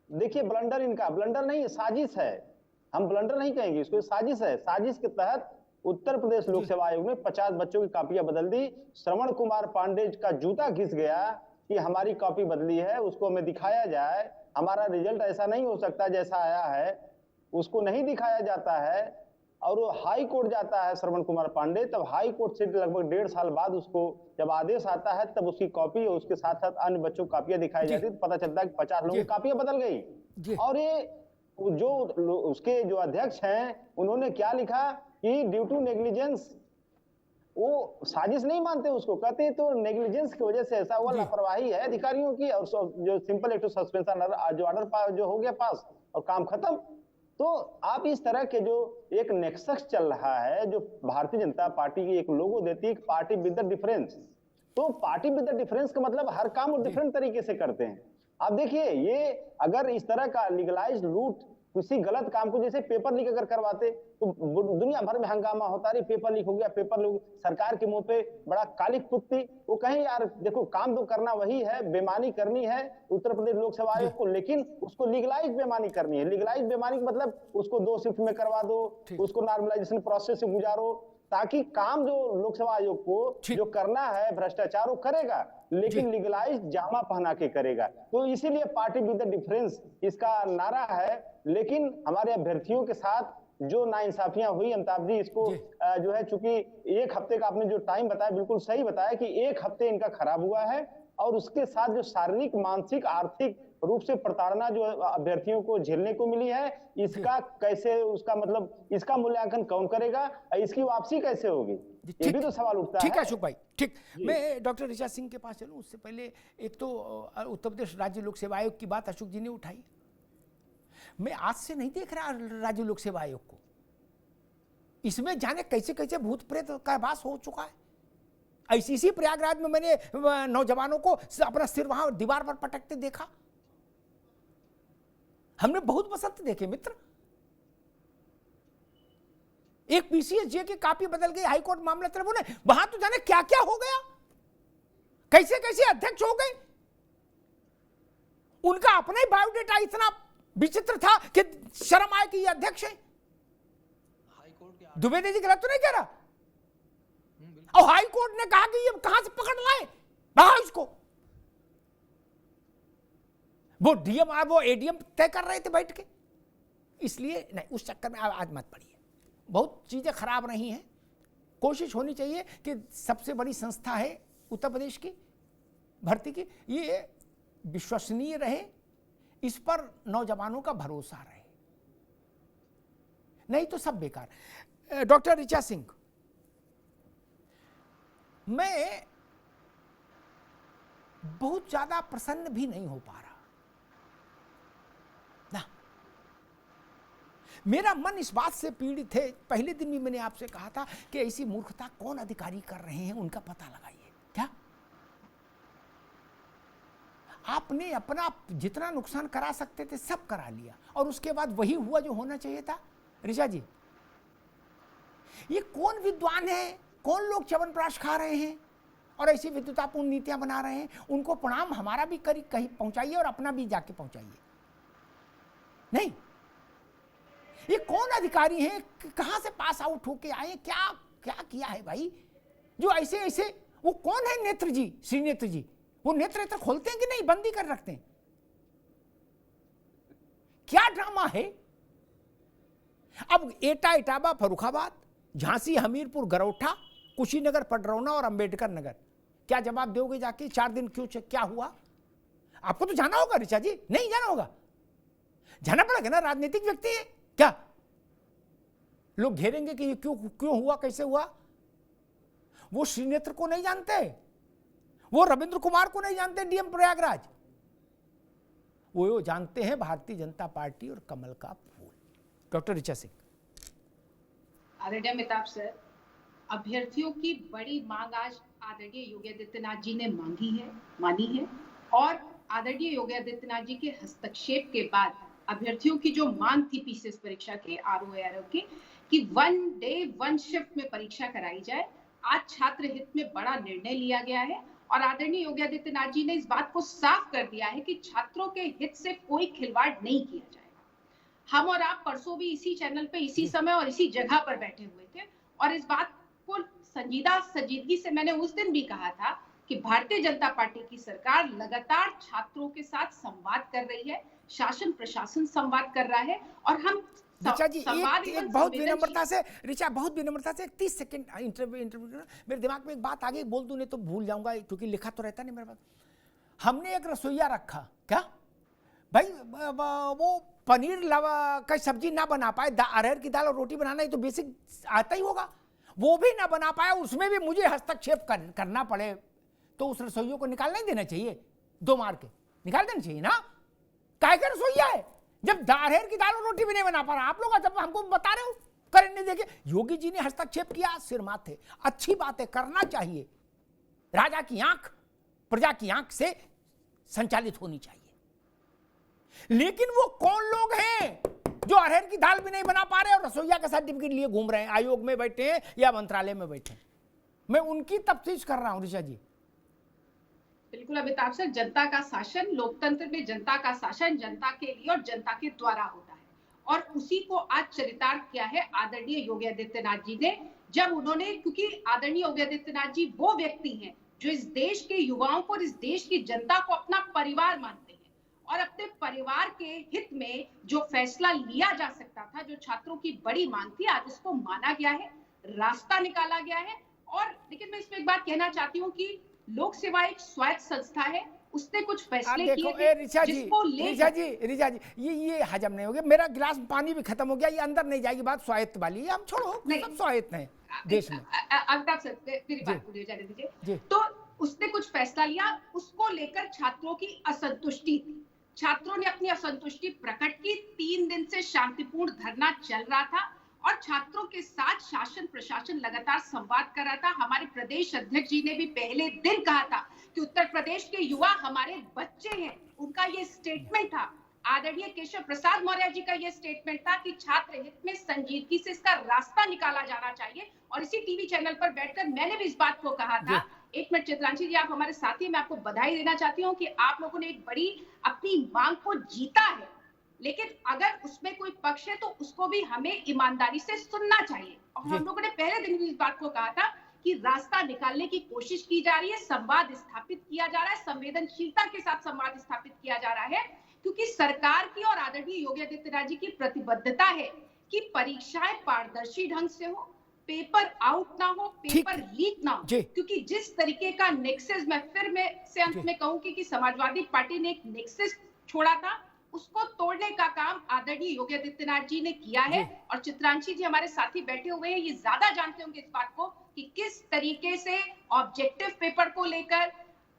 Speaker 6: देखिए ब्लंडर, इनका ब्लंडर नहीं, साजिश है, हम ब्लंडर नहीं कहेंगे इसको, साजिश है। साजिश के तहत उत्तर प्रदेश लोक सेवा आयोग ने 50 बच्चों की कॉपियां बदल दी। श्रवण कुमार पांडे का जूता घिस गया कि हमारी कॉपी बदली है, उसको हमें दिखाया जाए, हमारा रिजल्ट ऐसा नहीं हो सकता जैसा आया है, उसको नहीं दिखाया जाता है। और वो हाई कोर्ट जाता है श्रवण कुमार पांडे, तब हाई कोर्ट से लगभग 1.5 साल बाद उसको जब आदेश आता है, तब उसकी कॉपी और उसके साथ साथ अन्य बच्चों की कॉपियां दिखाई जाती है, तो पता चलता है कि 50 लोगों की कॉपियां बदल गई। और ये जो उसके जो अध्यक्ष हैं उन्होंने क्या लिखा कि ड्यू टू नेग्लिजेंस, वो साजिश नहीं मानते उसको, कहते तो नेग्लिजेंस की वजह से ऐसा हुआ, लापरवाही है अधिकारियों की, और जो सिंपल एक सस्पेंशन जो ऑर्डर जो हो गया पास और काम खत्म। तो आप इस तरह के जो एक नेक्सस चल रहा है, जो भारतीय जनता पार्टी की एक लोगो देती है, पार्टी विद द डिफरेंस, तो पार्टी विद द डिफरेंस का मतलब हर काम वो डिफरेंट तरीके से करते हैं। आप देखिए ये अगर इस तरह का लीगलाइज लूट किसी गलत काम को, जैसे पेपर लीक अगर करवाते तो दुनिया भर में हंगामा होता है, पेपर लीक हो गया, पेपर लीक, सरकार के मुंह पे बड़ा काली पुत्ती। वो कहें यार देखो काम तो करना वही है, बेमानी करनी है उत्तर प्रदेश लोक सेवा आयोग को, लेकिन उसको लीगलाइज बेमानी करनी है। लीगलाइज बेमानी मतलब उसको 2 शिफ्ट में करवा दो, उसको नॉर्मलाइजेशन प्रोसेस से गुजारो, ताकि काम जो लोकसेवा आयोग को जो करना है भ्रष्टाचार वो करेगा, लेकिन लीगलाइज जामा पहना के करेगा। तो इसीलिए पार्टी विद द डिफरेंस इसका नारा है। लेकिन हमारे अभ्यर्थियों के साथ जो नाइंसाफियां हुई, अमिताभ जी, इसको जो है, चूंकि एक हफ्ते का आपने जो टाइम बताया बिल्कुल सही बताया कि एक हफ्ते इनका खराब हुआ है, और उसके साथ जो शारीरिक, मानसिक, आर्थिक रूप से प्रताड़ना जो अभ्यर्थियों को झेलने को मिली है, इसका कैसे, उसका मतलब इसका मूल्यांकन कौन करेगा, इसकी वापसी कैसे होगी, ये भी तो सवाल उठता है।
Speaker 1: ठीक है अशोक भाई, ठीक। मैं डॉक्टर ऋचा सिंह के पास चलूं उससे पहले एक तो उत्तर प्रदेश राज्य लोक सेवा आयोग की बात अशोक जी ने उठाई। मैं आज से नहीं देख रहा राज्य लोक सेवा आयोग को, इसमें जाने कैसे कैसे भूत प्रेत का वास हो चुका है। इसी प्रयागराज में मैंने नौजवानों को अपना सिर वहां दीवार पर पटकते देखा, हमने बहुत बसंत देखे मित्र। एक पीसीएस की कॉपी बदल गई, हाईकोर्ट मामला तरफ ने, वहां तो जाने क्या क्या हो गया, कैसे कैसे अध्यक्ष हो गए। उनका अपना ही बायोडेटा इतना विचित्र था कि शर्म आए कि ये अध्यक्ष है। द्विवेदी जी गलत तो नहीं कह रहा, और हाई कोर्ट ने कहा कि ये कहां से पकड़ लाए, भगाओ इसको। वो डीएम वो एडीएम तय कर रहे थे बैठ के, इसलिए नहीं, उस चक्कर में आज मत पड़िए। बहुत चीजें खराब नहीं है, कोशिश होनी चाहिए कि सबसे बड़ी संस्था है उत्तर प्रदेश की भर्ती की, ये विश्वसनीय रहे, इस पर नौजवानों का भरोसा रहे, नहीं तो सब बेकार। डॉक्टर ऋचा सिंह, मैं बहुत ज्यादा प्रसन्न भी नहीं हो पा रहा ना। मेरा मन इस बात से पीड़ित है, पहले दिन भी मैंने आपसे कहा था कि ऐसी मूर्खता कौन अधिकारी कर रहे हैं, उनका पता लगाइए। क्या आपने अपना जितना नुकसान करा सकते थे सब करा लिया, और उसके बाद वही हुआ जो होना चाहिए था। ऋचा जी, ये कौन विद्वान है, कौन लोग च्यवनप्राश खा रहे हैं और ऐसी विद्युतापूर्ण नीतियां बना रहे हैं, उनको प्रणाम हमारा भी कहीं पहुंचाइए और अपना भी जाके पहुंचाइए। नहीं, ये कौन अधिकारी हैं, कहां से पास आउट होके आए, क्या क्या किया है भाई, जो ऐसे ऐसे, वो कौन है नेत्र जी, श्री नेत्र जी, वो नेत्र खोलते हैं कि नहीं, बंदी कर रखते हैं, क्या ड्रामा है। अब एटा, इटावा, फर्रुखाबाद, झांसी, हमीरपुर, गरौठा, कुशीनगर, पडरौना और अंबेडकर नगर, क्या जवाब दोगे जाके 4 दिन क्यों, क्या हुआ? आपको तो जाना होगा ऋचा जी, नहीं जाना होगा, जाना पड़ेगा ना, राजनीतिक व्यक्ति है क्या। लोग घेरेंगे कि ये क्यों हुआ, कैसे हुआ। वो श्रीनेत्र को नहीं जानते, वो रविंद्र कुमार को नहीं जानते, डीएम प्रयागराज, वो जानते हैं भारतीय जनता पार्टी और कमल का फूल। डॉक्टर ऋचा सिंह।
Speaker 7: आदरणीय अमिताभ सर, अभ्यर्थियों की बड़ी मांग आज आदरणीय योगी आदित्यनाथ जी ने मानी है, और आदरणीय योगी आदित्यनाथ जी के हस्तक्षेप के बाद अभ्यर्थियों की जो मांग थी पीसीएस परीक्षा के आरओ की, कि 1 डे 1 शिफ्ट में परीक्षा कराई जाए, आज छात्र हित में बड़ा निर्णय लिया गया है, और आदरणीय योगी आदित्यनाथ जी ने इस बात को साफ कर दिया है कि छात्रों के हित से कोई खिलवाड़ नहीं किया जाएगा। हम और आप परसों भी इसी चैनल पे, इसी समय और इसी जगह पर बैठे हुए थे, और इस बात को संजीदगी से मैंने उस दिन भी कहा था कि भारतीय जनता पार्टी की सरकार लगातार छात्रों के साथ संवाद कर रही है, शासन प्रशासन संवाद कर रहा है, और हम
Speaker 1: ऋचा जी एक बहुत विनम्रता से, ऋचा बहुत विनम्रता से 30 सेकंड इंटरव्यू मेरे दिमाग में एक बात आ गई, बोल दूं नहीं तो भूल जाऊंगा, क्योंकि लिखा तो रहता नहीं मेरे पास। हमने एक रसोईया रखा, क्या भाई, वो पनीर का सब्जी ना बना पाए, अरहर की दाल और रोटी बनाना ही तो बेसिक आता ही होगा, वो भी ना बना पाया, उसमें भी मुझे हस्तक्षेप करना पड़े, तो उस रसोइयों को निकाल नहीं देना चाहिए, 2 मार के निकाल देना चाहिए ना। काहे का रसोईया है जब अरहर की दाल और रोटी भी नहीं बना पा रहा, आप लोग जब हमको बता रहे हो करने देंगे। योगी जी ने हस्तक्षेप किया, सिर माथे, अच्छी बात है, करना चाहिए। राजा की आंख प्रजा की आंख से संचालित होनी चाहिए, लेकिन वो कौन लोग हैं जो अरहर की दाल भी नहीं बना पा रहे और रसोईया का सर्टिफिकेट लिए घूम रहे हैं, आयोग में बैठे हैं या मंत्रालय में बैठे हैं? मैं उनकी तफ्तीश कर रहा हूं ऋचा जी।
Speaker 7: बिल्कुल अमिताभ सर, जनता का शासन, लोकतंत्र में जनता का शासन जनता के लिए और जनता के द्वारा होता है, और उसी को आज चरितार्थ किया है आदरणीय योगी आदित्यनाथ जी ने, जब उन्होंने, क्योंकि आदरणीय योगी आदित्यनाथ जी वो व्यक्ति हैं जो इस देश के युवाओं को और इस देश की जनता को अपना परिवार मानते हैं, और अपने परिवार के हित में जो फैसला लिया जा सकता था, जो छात्रों की बड़ी मांग थी, आज उसको माना गया है, रास्ता निकाला गया है। और लेकिन मैं इसमें एक बात कहना चाहती हूँ कि लोक सेवा एक स्वायत्त संस्था है, उसने कुछ फैसले किए थे जिसको
Speaker 1: रिचा जी ये हजम नहीं हो गया, मेरा गिलास में पानी भी खत्म हो गया, ये अंदर नहीं जाएगी बात स्वायत्त वाली, हम छोड़ो, सब स्वायत्त हैं देश में।
Speaker 7: अमिताभ सर मेरी बात पूरी जाने दीजिए। तो उसने कुछ फैसला लिया, उसको लेकर छात्रों की असंतुष्टि थी, छात्रों ने अपनी असंतुष्टि प्रकट की, 3 दिन से शांतिपूर्ण धरना चल रहा था और छात्रों के साथ शासन प्रशासन लगातार संवाद कर रहा था। हमारे प्रदेश अध्यक्ष जी ने भी पहले दिन कहा था कि उत्तर प्रदेश के युवा हमारे बच्चे हैं, उनका ये स्टेटमेंट था। आदरणीय केशव प्रसाद मौर्य जी का ये स्टेटमेंट था कि छात्र हित में संजीदगी से इसका रास्ता निकाला जाना चाहिए, और इसी टीवी चैनल पर बैठकर मैंने भी इस बात को कहा था। एक मिनट चित्रांशी जी, आप हमारे साथी, मैं आपको बधाई देना चाहती हूँ कि आप लोगों ने एक बड़ी अपनी मांग को जीता है, लेकिन अगर उसमें कोई पक्ष है तो उसको भी हमें ईमानदारी से सुनना चाहिए। और हम लोगों ने पहले दिन भी इस बात को कहा था कि रास्ता निकालने की कोशिश की जा रही है, संवाद स्थापित किया जा रहा है, संवेदनशीलता के साथ संवाद स्थापित किया जा रहा है, क्योंकि सरकार की और आदरणीय योगी आदित्यनाथ जी की प्रतिबद्धता है कि परीक्षाएं पारदर्शी ढंग से हो, पेपर आउट ना हो, पेपर लीक ना हो। क्योंकि जिस तरीके का नेक्सस, मैं फिर से अंत में कहूंगी कि समाजवादी पार्टी ने एक नेक्सस छोड़ा था, उसको तोड़ने का काम आदरणीय योगी आदित्यनाथ जी ने किया है। और चित्रांशी जी हमारे साथी बैठे हुए हैं, ये ज्यादा जानते होंगे इस बात को कि किस तरीके से ऑब्जेक्टिव पेपर को लेकर,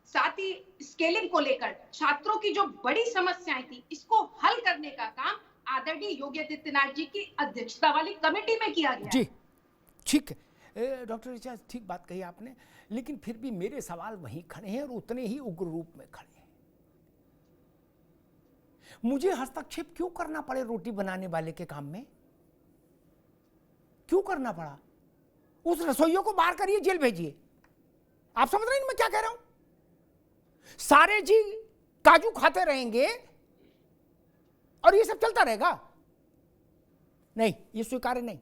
Speaker 7: साथ ही स्केलिंग को लेकर छात्रों की जो बड़ी समस्याएं थी, इसको हल करने का काम आदरणीय योगी आदित्यनाथ जी की अध्यक्षता वाली कमेटी में किया गया।
Speaker 1: जी ठीक है डॉक्टर ऋचा, ठीक बात कही आपने, लेकिन फिर भी मेरे सवाल वहीं खड़े हैं और उतने ही उग्र रूप में खड़े हैं। मुझे हस्तक्षेप क्यों करना पड़े रोटी बनाने वाले के काम में? क्यों करना पड़ा? उस रसोइयों को बाहर करिए, जेल भेजिए। आप समझ रहे हैं मैं क्या कह रहा हूं? सारे जी काजू खाते रहेंगे और ये सब चलता रहेगा? नहीं, ये स्वीकार्य नहीं।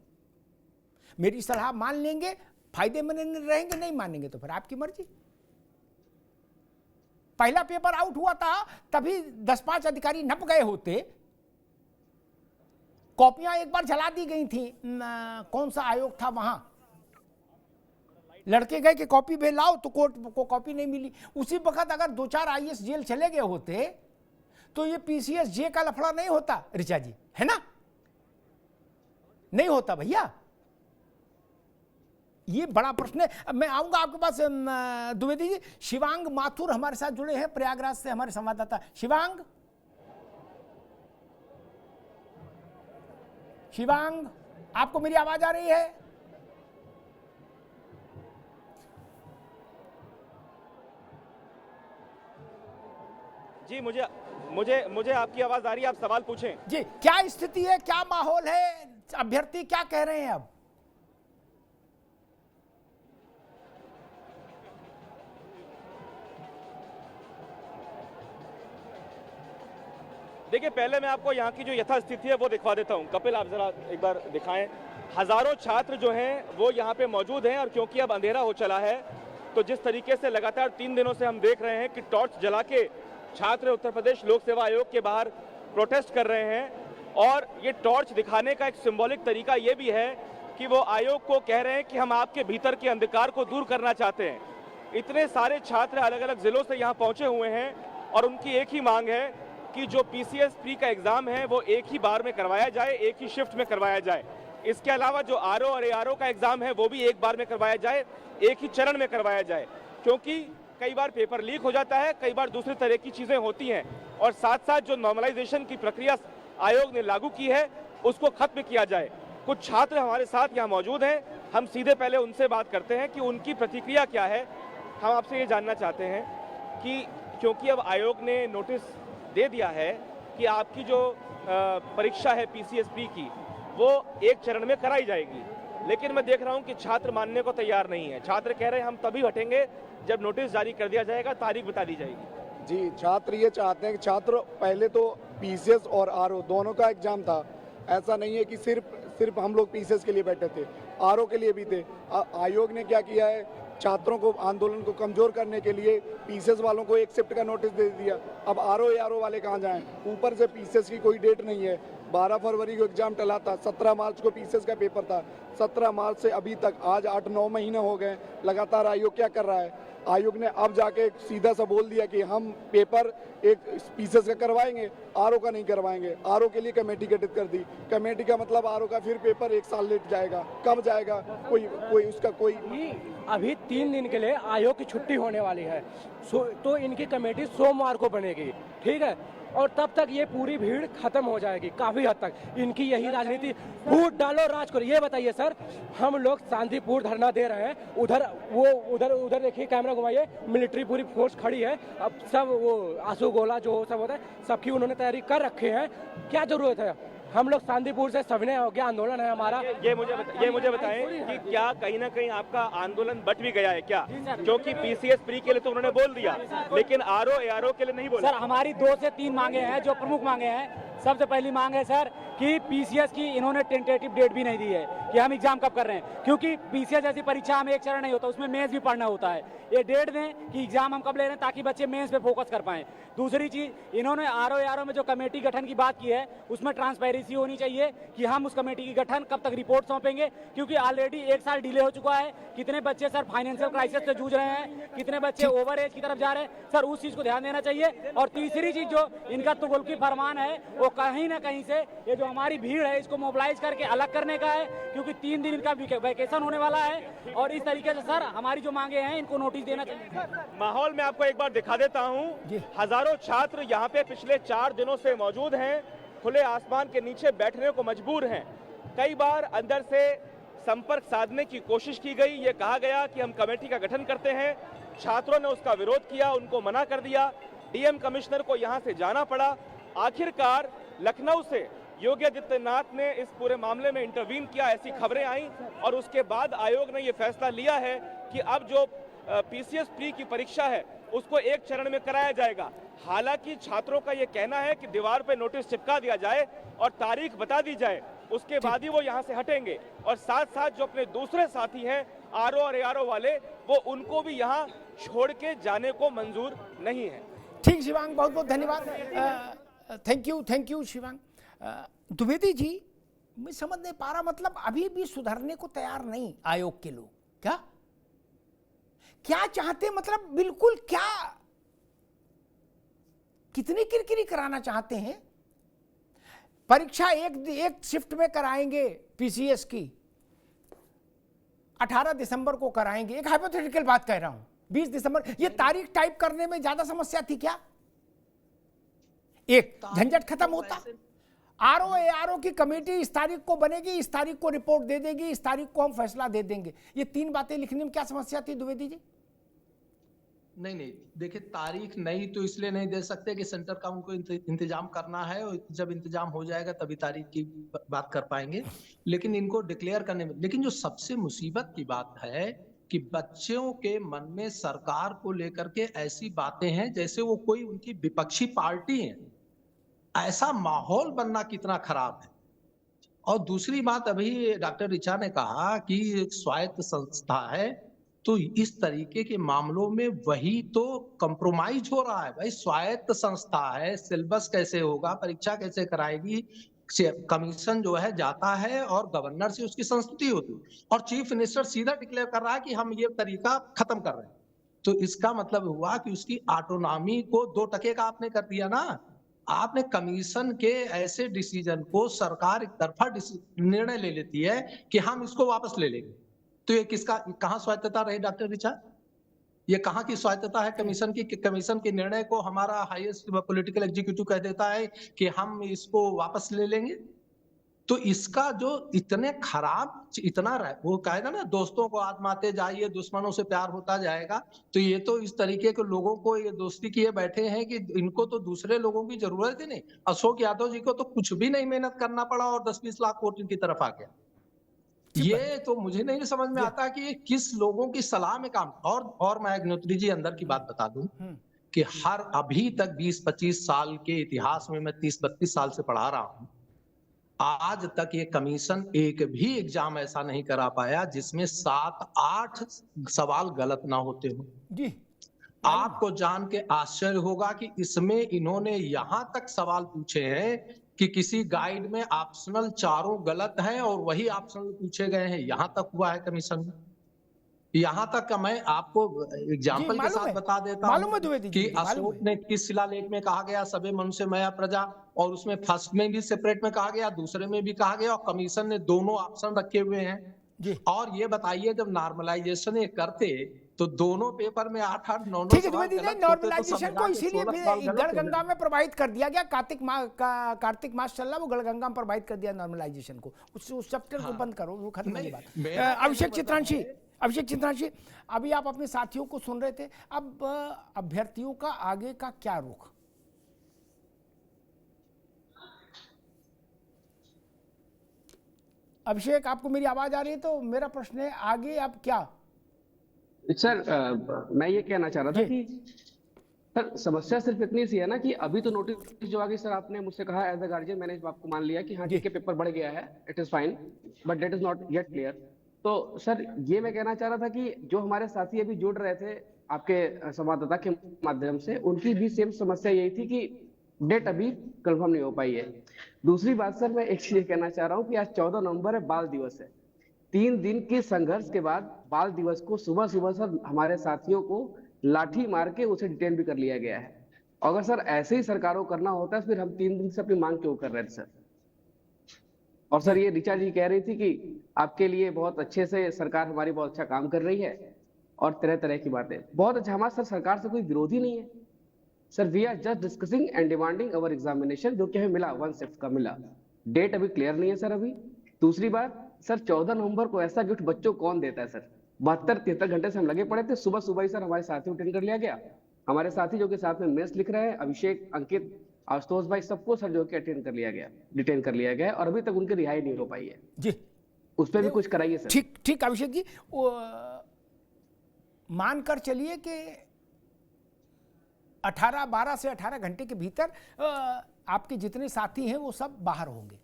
Speaker 1: मेरी सलाह मान लेंगे, फायदे में रहेंगे, नहीं मानेंगे तो फिर आपकी मर्जी। पहला पेपर आउट हुआ था तभी 10-5 अधिकारी नप गए होते, कॉपियां एक बार जला दी गई थी, कौन सा आयोग था वहां, लड़के गए कि कॉपी भेज लाओ तो कोर्ट को कॉपी नहीं मिली। उसी वक्त अगर 2-4 IAS जेल चले गए होते तो ये PCS जे का लफड़ा नहीं होता ऋचा जी, है ना? नहीं होता भैया। ये बड़ा प्रश्न है। अब मैं आऊंगा आपके पास द्विवेदी जी। शिवांग माथुर हमारे साथ जुड़े हैं प्रयागराज से, हमारे संवाददाता। शिवांग, शिवांग आपको मेरी आवाज आ रही है?
Speaker 8: जी, मुझे आपकी आवाज आ रही है, आप सवाल पूछें।
Speaker 1: जी, क्या स्थिति है, क्या माहौल है, अभ्यर्थी क्या कह रहे हैं अब?
Speaker 8: देखिए, पहले मैं आपको यहाँ की जो यथास्थिति है वो दिखवा देता हूँ। कपिल, आप जरा एक बार दिखाएं। हजारों छात्र जो हैं वो यहाँ पे मौजूद हैं, और क्योंकि अब अंधेरा हो चला है तो जिस तरीके से लगातार 3 दिनों से हम देख रहे हैं कि टॉर्च जला के छात्र उत्तर प्रदेश लोक सेवा आयोग के बाहर प्रोटेस्ट कर रहे हैं, और ये टॉर्च दिखाने का एक सिंबॉलिक तरीका ये भी है कि वो आयोग को कह रहे हैं कि हम आपके भीतर के अंधकार को दूर करना चाहते हैं। इतने सारे छात्र अलग अलग जिलों से यहाँ पहुंचे हुए हैं, और उनकी एक ही मांग है कि जो PCS प्री का एग्जाम है वो एक ही बार में करवाया जाए, एक ही शिफ्ट में करवाया जाए। इसके अलावा जो RO और ARO का एग्जाम है वो भी एक बार में करवाया जाए, एक ही चरण में करवाया जाए, क्योंकि कई बार पेपर लीक हो जाता है, कई बार दूसरे तरह की चीजें होती हैं, और साथ साथ जो नॉर्मलाइजेशन की प्रक्रिया आयोग ने लागू की है उसको खत्म किया जाए। कुछ छात्र हमारे साथ यहाँ मौजूद हैं, हम सीधे पहले उनसे बात करते हैं कि उनकी प्रतिक्रिया क्या है। हम आपसे ये जानना चाहते हैं कि क्योंकि अब आयोग ने नोटिस दे दिया है कि आपकी जो परीक्षा है PCS प्री की वो एक चरण में कराई जाएगी, लेकिन मैं देख रहा हूं कि छात्र मानने को तैयार नहीं है। छात्र कह रहे हैं हम तभी हटेंगे जब नोटिस जारी कर दिया जाएगा, तारीख बता दी जाएगी।
Speaker 9: जी, छात्र ये चाहते हैं कि छात्र पहले तो PCS और RO दोनों का एग्जाम था, ऐसा नहीं है कि सिर्फ हम लोग पीसीएस के लिए बैठे थे, आरओ के लिए भी थे। आयोग ने क्या किया है, छात्रों को आंदोलन को कमजोर करने के लिए पीसीएस वालों को एक शिफ्ट का नोटिस दे दिया। अब आरओ वाले कहाँ जाएं? ऊपर से पीसीएस की कोई डेट नहीं है। 12 फरवरी को एग्जाम टला था, 17 मार्च को पीसीएस का पेपर था। 17 मार्च से अभी तक आज 8-9 महीने हो गए। लगातार आयोग क्या कर रहा है? आयोग ने अब जाके सीधा सा बोल दिया कि हम पेपर एक पीसीएस का करवाएंगे, आरओ का नहीं करवाएंगे। आरओ के लिए कमेटी गठित कर दी। कमेटी का मतलब आरओ का फिर पेपर 1 साल लेट जाएगा। कब जाएगा? कोई उसका कोई
Speaker 10: अभी 3 दिन के लिए आयोग की छुट्टी होने वाली है, तो इनकी कमेटी सोमवार को बनेगी, ठीक है। और तब तक ये पूरी भीड़ खत्म हो जाएगी काफी हद तक। इनकी यही राजनीति, फूट डालो राज करो। ये बताइए सर, हम लोग शांतिपूर्ण धरना दे रहे हैं, उधर देखिए, कैमरा घुमाइए, मिलिट्री पूरी फोर्स खड़ी है। अब सब वो आंसू गोला जो सब होता है सबकी उन्होंने तैयारी कर रखे हैं। क्या जरूरत है? हम लोग शांतिपूर्ण से सविनय हो गया, आंदोलन है हमारा।
Speaker 8: ये मुझे बताएं कि क्या कहीं ना कहीं आपका आंदोलन बट भी गया है क्या? क्योंकि पीसीएस प्री के लिए तो उन्होंने बोल दिया, लेकिन आरओ के लिए नहीं बोला।
Speaker 10: सर, हमारी 2 से 3 मांगे हैं जो प्रमुख मांगे हैं। सबसे पहली मांग है सर कि पीसीएस की इन्होंने टेंटेटिव डेट भी नहीं दी है कि हम एग्जाम कब कर रहे हैं, क्योंकि पीसीएस जैसी परीक्षा में एक चरण नहीं होता, उसमें मेंस भी पढ़ना होता है। ये डेट दें कि एग्जाम हम कब ले रहे हैं, ताकि बच्चे मेंस पे फोकस कर पाएं। दूसरी चीज, इन्होंने आरओ में जो कमेटी गठन की बात की है उसमें ट्रांसपेरेंसी होनी चाहिए कि हम उस कमेटी की गठन कब तक रिपोर्ट सौंपेंगे, क्योंकि ऑलरेडी 1 साल डिले हो चुका है। कितने बच्चे सर फाइनेंशियल क्राइसिस से जूझ रहे हैं, कितने बच्चे ओवर एज की तरफ जा रहे हैं, सर उस चीज को ध्यान देना चाहिए। और तीसरी चीज, जो इनका तुगलकी फरमान है वो कहीं ना कहीं से ये जो हमारी भीड़ है इसको मोबिलाइज करके अलग करने का है, क्योंकि 3 दिन इनका वैकेशन होने वाला है। और इस तरीके से सर हमारी जो मांगे हैं इनको नोटिस देना चाहिए।
Speaker 8: माहौल में आपको एक बार दिखा देता हूं, हजारों छात्र यहाँ पे पिछले 4 दिनों से मौजूद हैं, खुले आसमान के नीचे बैठने को मजबूर हैं। कई बार अंदर से संपर्क साधने की कोशिश की गई, ये कहा गया कि हम कमेटी का गठन करते हैं। छात्रों ने उसका विरोध किया, उनको मना कर दिया। डीएम कमिश्नर को यहाँ से जाना पड़ा। आखिरकार लखनऊ से योगी आदित्यनाथ ने इस पूरे मामले में इंटरवीन किया, ऐसी खबरें आई। और उसके बाद आयोग ने यह फैसला लिया है कि अब जो पीसीएस प्री की परीक्षा है उसको एक चरण में कराया जाएगा। हालांकि छात्रों का यह कहना है कि दीवार पे नोटिस चिपका दिया जाए और तारीख बता दी जाए, उसके बाद ही वो यहाँ से हटेंगे। और साथ साथ जो अपने दूसरे साथी हैं आरओ और एआरओ वाले, वो उनको भी यहाँ छोड़ के जाने को मंजूर नहीं है।
Speaker 1: ठीक शिवांग, बहुत बहुत धन्यवाद। Thank you Shivang. द्विवेदी जी, मैं समझ नहीं पा रहा, मतलब अभी भी सुधरने को तैयार नहीं आयोग के लोग। क्या चाहते, मतलब बिल्कुल क्या, कितनी किरकिरी कराना चाहते हैं? परीक्षा एक शिफ्ट में कराएंगे पीसीएस की, 18 दिसंबर को कराएंगे। एक हाइपोथेटिकल बात कह रहा हूं, 20 दिसंबर। ये तारीख टाइप करने में ज्यादा समस्या थी क्या? एक झंझट खत्म होता। आरओ की कमेटी इस तारीख को बनेगी, इस तारीख को रिपोर्ट दे देगी, इस तारीख को हम फैसला दे देंगे। ये 3 बातें लिखने में क्या समस्या थी द्विवेदी जी?
Speaker 4: नहीं, देखिए तारीख नहीं तो इसलिए नहीं दे सकते कि सेंटर का उनको इंतजाम करना है, और जब इंतजाम हो जाएगा तभी तारीख की बात कर पाएंगे। लेकिन इनको डिक्लेयर करने में, लेकिन जो सबसे मुसीबत की बात है कि बच्चों के मन में सरकार को लेकर के ऐसी बातें हैं जैसे वो कोई उनकी विपक्षी पार्टी है। ऐसा माहौल बनना कितना खराब है। और दूसरी बात, अभी डॉक्टर ऋचा ने कहा कि एक स्वायत्त संस्था है, तो इस तरीके के मामलों में वही तो कंप्रोमाइज हो रहा है। भाई स्वायत्त संस्था है, सिलेबस कैसे होगा, परीक्षा कैसे कराएगी, कमीशन जो है जाता है और गवर्नर से उसकी संस्तुति होती है, और चीफ मिनिस्टर सीधा डिक्लेयर कर रहा है कि हम ये तरीका खत्म कर रहे हैं। तो इसका मतलब हुआ कि उसकी ऑटोनॉमी को 2 टके का आपने कर दिया ना। आपने कमीशन के ऐसे डिसीजन को, सरकार एक तरफा निर्णय ले लेती है कि हम इसको वापस ले लेंगे, तो ये किसका, कहाँ स्वायत्तता रही डॉक्टर ऋचा? ये कहाँ की स्वायत्तता है कमीशन की? कमीशन के निर्णय को हमारा हाईएस्ट पॉलिटिकल एग्जीक्यूटिव कह देता है कि हम इसको वापस ले लेंगे। तो इसका जो इतने खराब, इतना वो कहेगा ना, दोस्तों को आजमाते जाइए, दुश्मनों से प्यार होता जाएगा। तो ये तो इस तरीके के लोगों को ये दोस्ती किए बैठे हैं कि इनको तो दूसरे लोगों की जरूरत ही नहीं। अशोक यादव जी को तो कुछ भी नहीं मेहनत करना पड़ा और 10-20 लाख वोट इनकी तरफ आ गया। ये तो मुझे नहीं समझ में आता कि किस लोगों की सलाह में काम। और मैं अग्निहोत्री जी अंदर की बात बता दूं कि हर अभी तक 20-25 साल के इतिहास में, मैं 30-32 साल से पढ़ा रहा हूं, आज तक ये कमीशन एक भी एग्जाम ऐसा नहीं करा पाया जिसमें 7-8 सवाल गलत ना होते हो।
Speaker 1: जी
Speaker 4: आपको जान के आश्चर्य होगा कि इसमें इन्होंने यहां तक सवाल पूछे हैं कि किसी गाइड में ऑप्शनल चारों गलत हैं और वही ऑप्शनल पूछे गए हैं, यहां तक हुआ है कमीशन में। यहां तक का मैं आपको एग्जाम्पल के
Speaker 1: मालूम
Speaker 4: साथ
Speaker 1: है,
Speaker 4: बता देता
Speaker 1: मालूम
Speaker 4: हूं
Speaker 1: है द्विवेदी जी,
Speaker 4: कि
Speaker 1: मालूम
Speaker 4: अशोक
Speaker 1: है।
Speaker 4: ने किस शिलालेख में कहा गया सबे मनुष्य मया प्रजा, और उसमें फर्स्ट में भी सेपरेट में कहा गया, दूसरे में भी कहा गया, और कमीशन ने दोनों ऑप्शन रखे हुए हैं।
Speaker 1: जी
Speaker 4: और ये बताइए जब नॉर्मलाइजेशन ये करते तो दोनों पेपर में 8-8 9-9
Speaker 1: ठीक है
Speaker 4: सवाल
Speaker 1: द्विवेदी जी,
Speaker 4: गलत होते तो
Speaker 1: नॉर्मलाइजेशन को
Speaker 4: संविधान के
Speaker 1: इसीलिए
Speaker 4: 16 सवाल
Speaker 1: भी
Speaker 4: गलत हो
Speaker 1: गढ़गंगा
Speaker 4: जाते।
Speaker 1: में प्रभावित कर दिया गया। कार्तिक मास चल रहा, वो गढ़गंगा में प्रभावित कर दिया नॉर्मलाइजेशन को। उस चैप्टर को बंद करो, वो खत्म वाली बात।
Speaker 4: मेरा
Speaker 1: अभिषेक
Speaker 4: कहने का
Speaker 1: चित्रांशी,
Speaker 4: मतलब
Speaker 1: अभिषेक चित्रांशी, अभी आप अपने साथियों को सुन रहे थे, अब अभ्यर्थियों का आगे का क्या रुख? अभिषेक, आपको मेरी आवाज आ रही है? तो मेरा प्रश्न है, आगे अब क्या?
Speaker 5: सर मैं ये कहना चाह रहा था कि सर समस्या सिर्फ इतनी सी है ना कि अभी तो नोटिस जो आ गई, सर आपने मुझसे कहा एज अ गार्जियन मैंने इस बात को मान लिया कि हाँ ठीक है पेपर बढ़ गया है, it is fine, but date is not yet clear. तो सर ये मैं कहना चाह रहा था कि जो हमारे साथी अभी जुड़ रहे थे आपके संवाददाता के माध्यम से, उनकी भी सेम समस्या यही थी कि डेट अभी कंफर्म नहीं हो पाई है। दूसरी बात सर मैं एक चीज कहना चाह रहा हूँ कि आज 14 नवंबर है, बाल दिवस है। 3 दिन के संघर्ष के बाद बाल दिवस को सुबह सुबह सर हमारे साथियों को लाठी मार के उसे डिटेन भी कर लिया गया है। अगर सर ऐसे ही सरकारों को करना होता है फिर हम 3 दिन से अपनी मांग क्यों कर रहे थे सर? और सर ये ऋचा जी कह रही थी कि आपके लिए बहुत अच्छे से सरकार हमारी बहुत अच्छा काम कर रही है और तरह तरह की बातें, बहुत अच्छा। हमारा सर सरकार से कोई विरोधी नहीं है sir, we are just discussing and demanding our examination, जो कि हमें मिला 1 शिफ्ट का मिला। डेट अभी क्लियर नहीं है सर अभी। दूसरी बात सर 14 नवंबर को ऐसा गिफ्ट बच्चों कौन देता है सर? 72-73 घंटे से हम लगे पड़े थे, सुबह सुबह ही सर हमारे साथी अटेंड कर लिया गया। हमारे साथी जो कि साथ में मेंस लिख रहे हैं, अभिषेक, अंकित, आशुतोष भाई, सबको सर जो कि अटेंड कर लिया गया, डिटेन कर लिया गया, और अभी तक उनकी रिहाई नहीं हो पाई है
Speaker 1: जी,
Speaker 5: उस पर भी कुछ कराइए सर।
Speaker 1: ठीक ठीक अभिषेक जी, मानकर चलिए कि 12 से 18 घंटे के भीतर आपके जितने साथी हैं वो सब बाहर होंगे।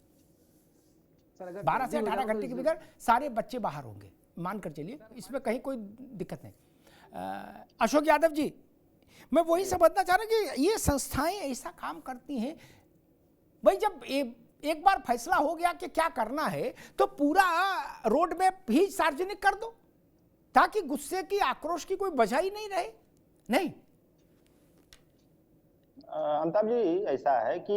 Speaker 1: 12 से 18 घंटे के भीतर सारे बच्चे बाहर होंगे, मानकर चलिए, इसमें कहीं कोई दिक्कत नहीं। अशोक यादव जी, मैं वही समझना चाह रहा हूँ कि ये संस्थाएं ऐसा काम करती हैं, भाई जब एक बार फैसला हो गया कि क्या करना है तो पूरा रोड मैप ही सार्वजनिक कर दो, ताकि गुस्से की, आक्रोश की कोई वजह ही नहीं रहे। नहीं
Speaker 6: अमिताभ जी, ऐसा है कि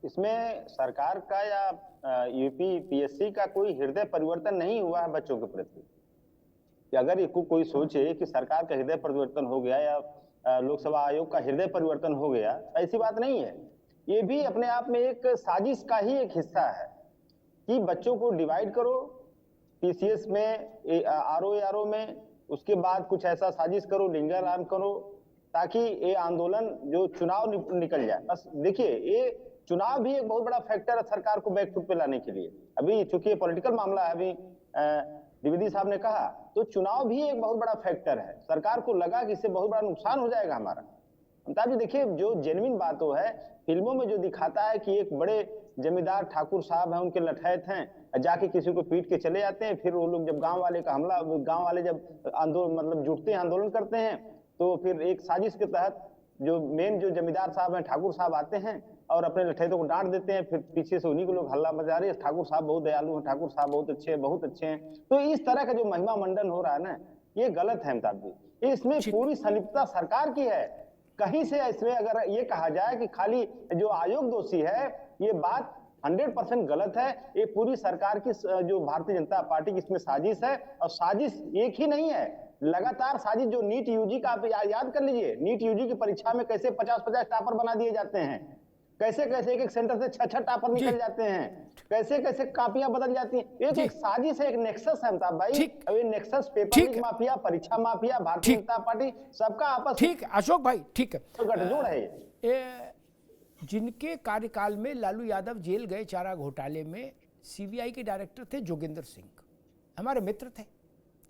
Speaker 6: इसमें सरकार का या यूपी पीएससी का कोई हृदय परिवर्तन नहीं हुआ है बच्चों के प्रति। कि अगर इसको कोई सोचे कि सरकार का हृदय परिवर्तन हो गया या लोकसभा आयोग का हृदय परिवर्तन हो गया, ऐसी बात नहीं है। ये भी अपने आप में एक साजिश का ही एक हिस्सा है कि बच्चों को डिवाइड करो पीसीएस में, आरओ में, उसके बाद कुछ ऐसा साजिश करो, लिंगर आर्म करो, ताकि ये आंदोलन जो चुनाव निकल जाए। बस देखिए, ये चुनाव भी एक बहुत बड़ा फैक्टर है सरकार को बैकफुट पे लाने के लिए। अभी चूंकि ये पॉलिटिकल मामला है, अभी द्विवेदी साहब ने कहा, तो चुनाव भी एक बहुत बड़ा फैक्टर है। सरकार को लगा कि इससे बहुत बड़ा नुकसान हो जाएगा हमारा। अमिताभ जी देखिए, जो जेन्युइन बात वो है, फिल्मों में जो दिखाता है कि एक बड़े जमींदार ठाकुर साहब हैं, उनके लठैत हैं, जाके किसी को पीट के चले जाते हैं, फिर वो लोग जब गांव वाले का हमला, गांव वाले जब आंदोलन मतलब जुटते हैं, आंदोलन करते हैं, तो फिर एक साजिश के तहत जो मेन जो जमींदार साहब हैं, ठाकुर साहब आते हैं और अपने लठैतों को डांट देते हैं, फिर पीछे से उन्हीं को लोग हल्ला मचा रहे हैं, ठाकुर साहब बहुत दयालु हैं, ठाकुर साहब बहुत अच्छे हैं, बहुत अच्छे हैं। तो इस तरह का जो महिमा मंडन हो रहा है ना, ये गलत है अमिताभ जी। इसमें पूरी संलिप्तता सरकार की है। कहीं से इसमें अगर ये कहा जाए कि खाली जो आयोग दोषी है, ये बात 100% गलत है। ये पूरी सरकार की, जो भारतीय जनता पार्टी की इसमें साजिश है, और साजिश एक ही नहीं है, लगातार साजिश। जो नीट यूजी का आप याद कर लीजिए, नीट यूजी की परीक्षा में कैसे 50-50 टॉपर बना दिए जाते हैं, कैसे कैसे एक सेंटर से 6 टॉपर निकल जाते हैं, कैसे कैसे कापियां बदल जाती हैं। एक साजिश है, एक नेक्सस है अमिताभ भाई। अब ये नेक्सस पेपर माफिया, परीक्षा माफिया, भारतीय जनता पार्टी, सबका आपस।
Speaker 1: ठीक अशोक भाई, ठीक है,
Speaker 6: तो गठजोड़ है ये।
Speaker 1: जिनके कार्यकाल में लालू यादव जेल गए चारा घोटाले में, सीबीआई के डायरेक्टर थे जोगेंद्र सिंह, हमारे मित्र थे।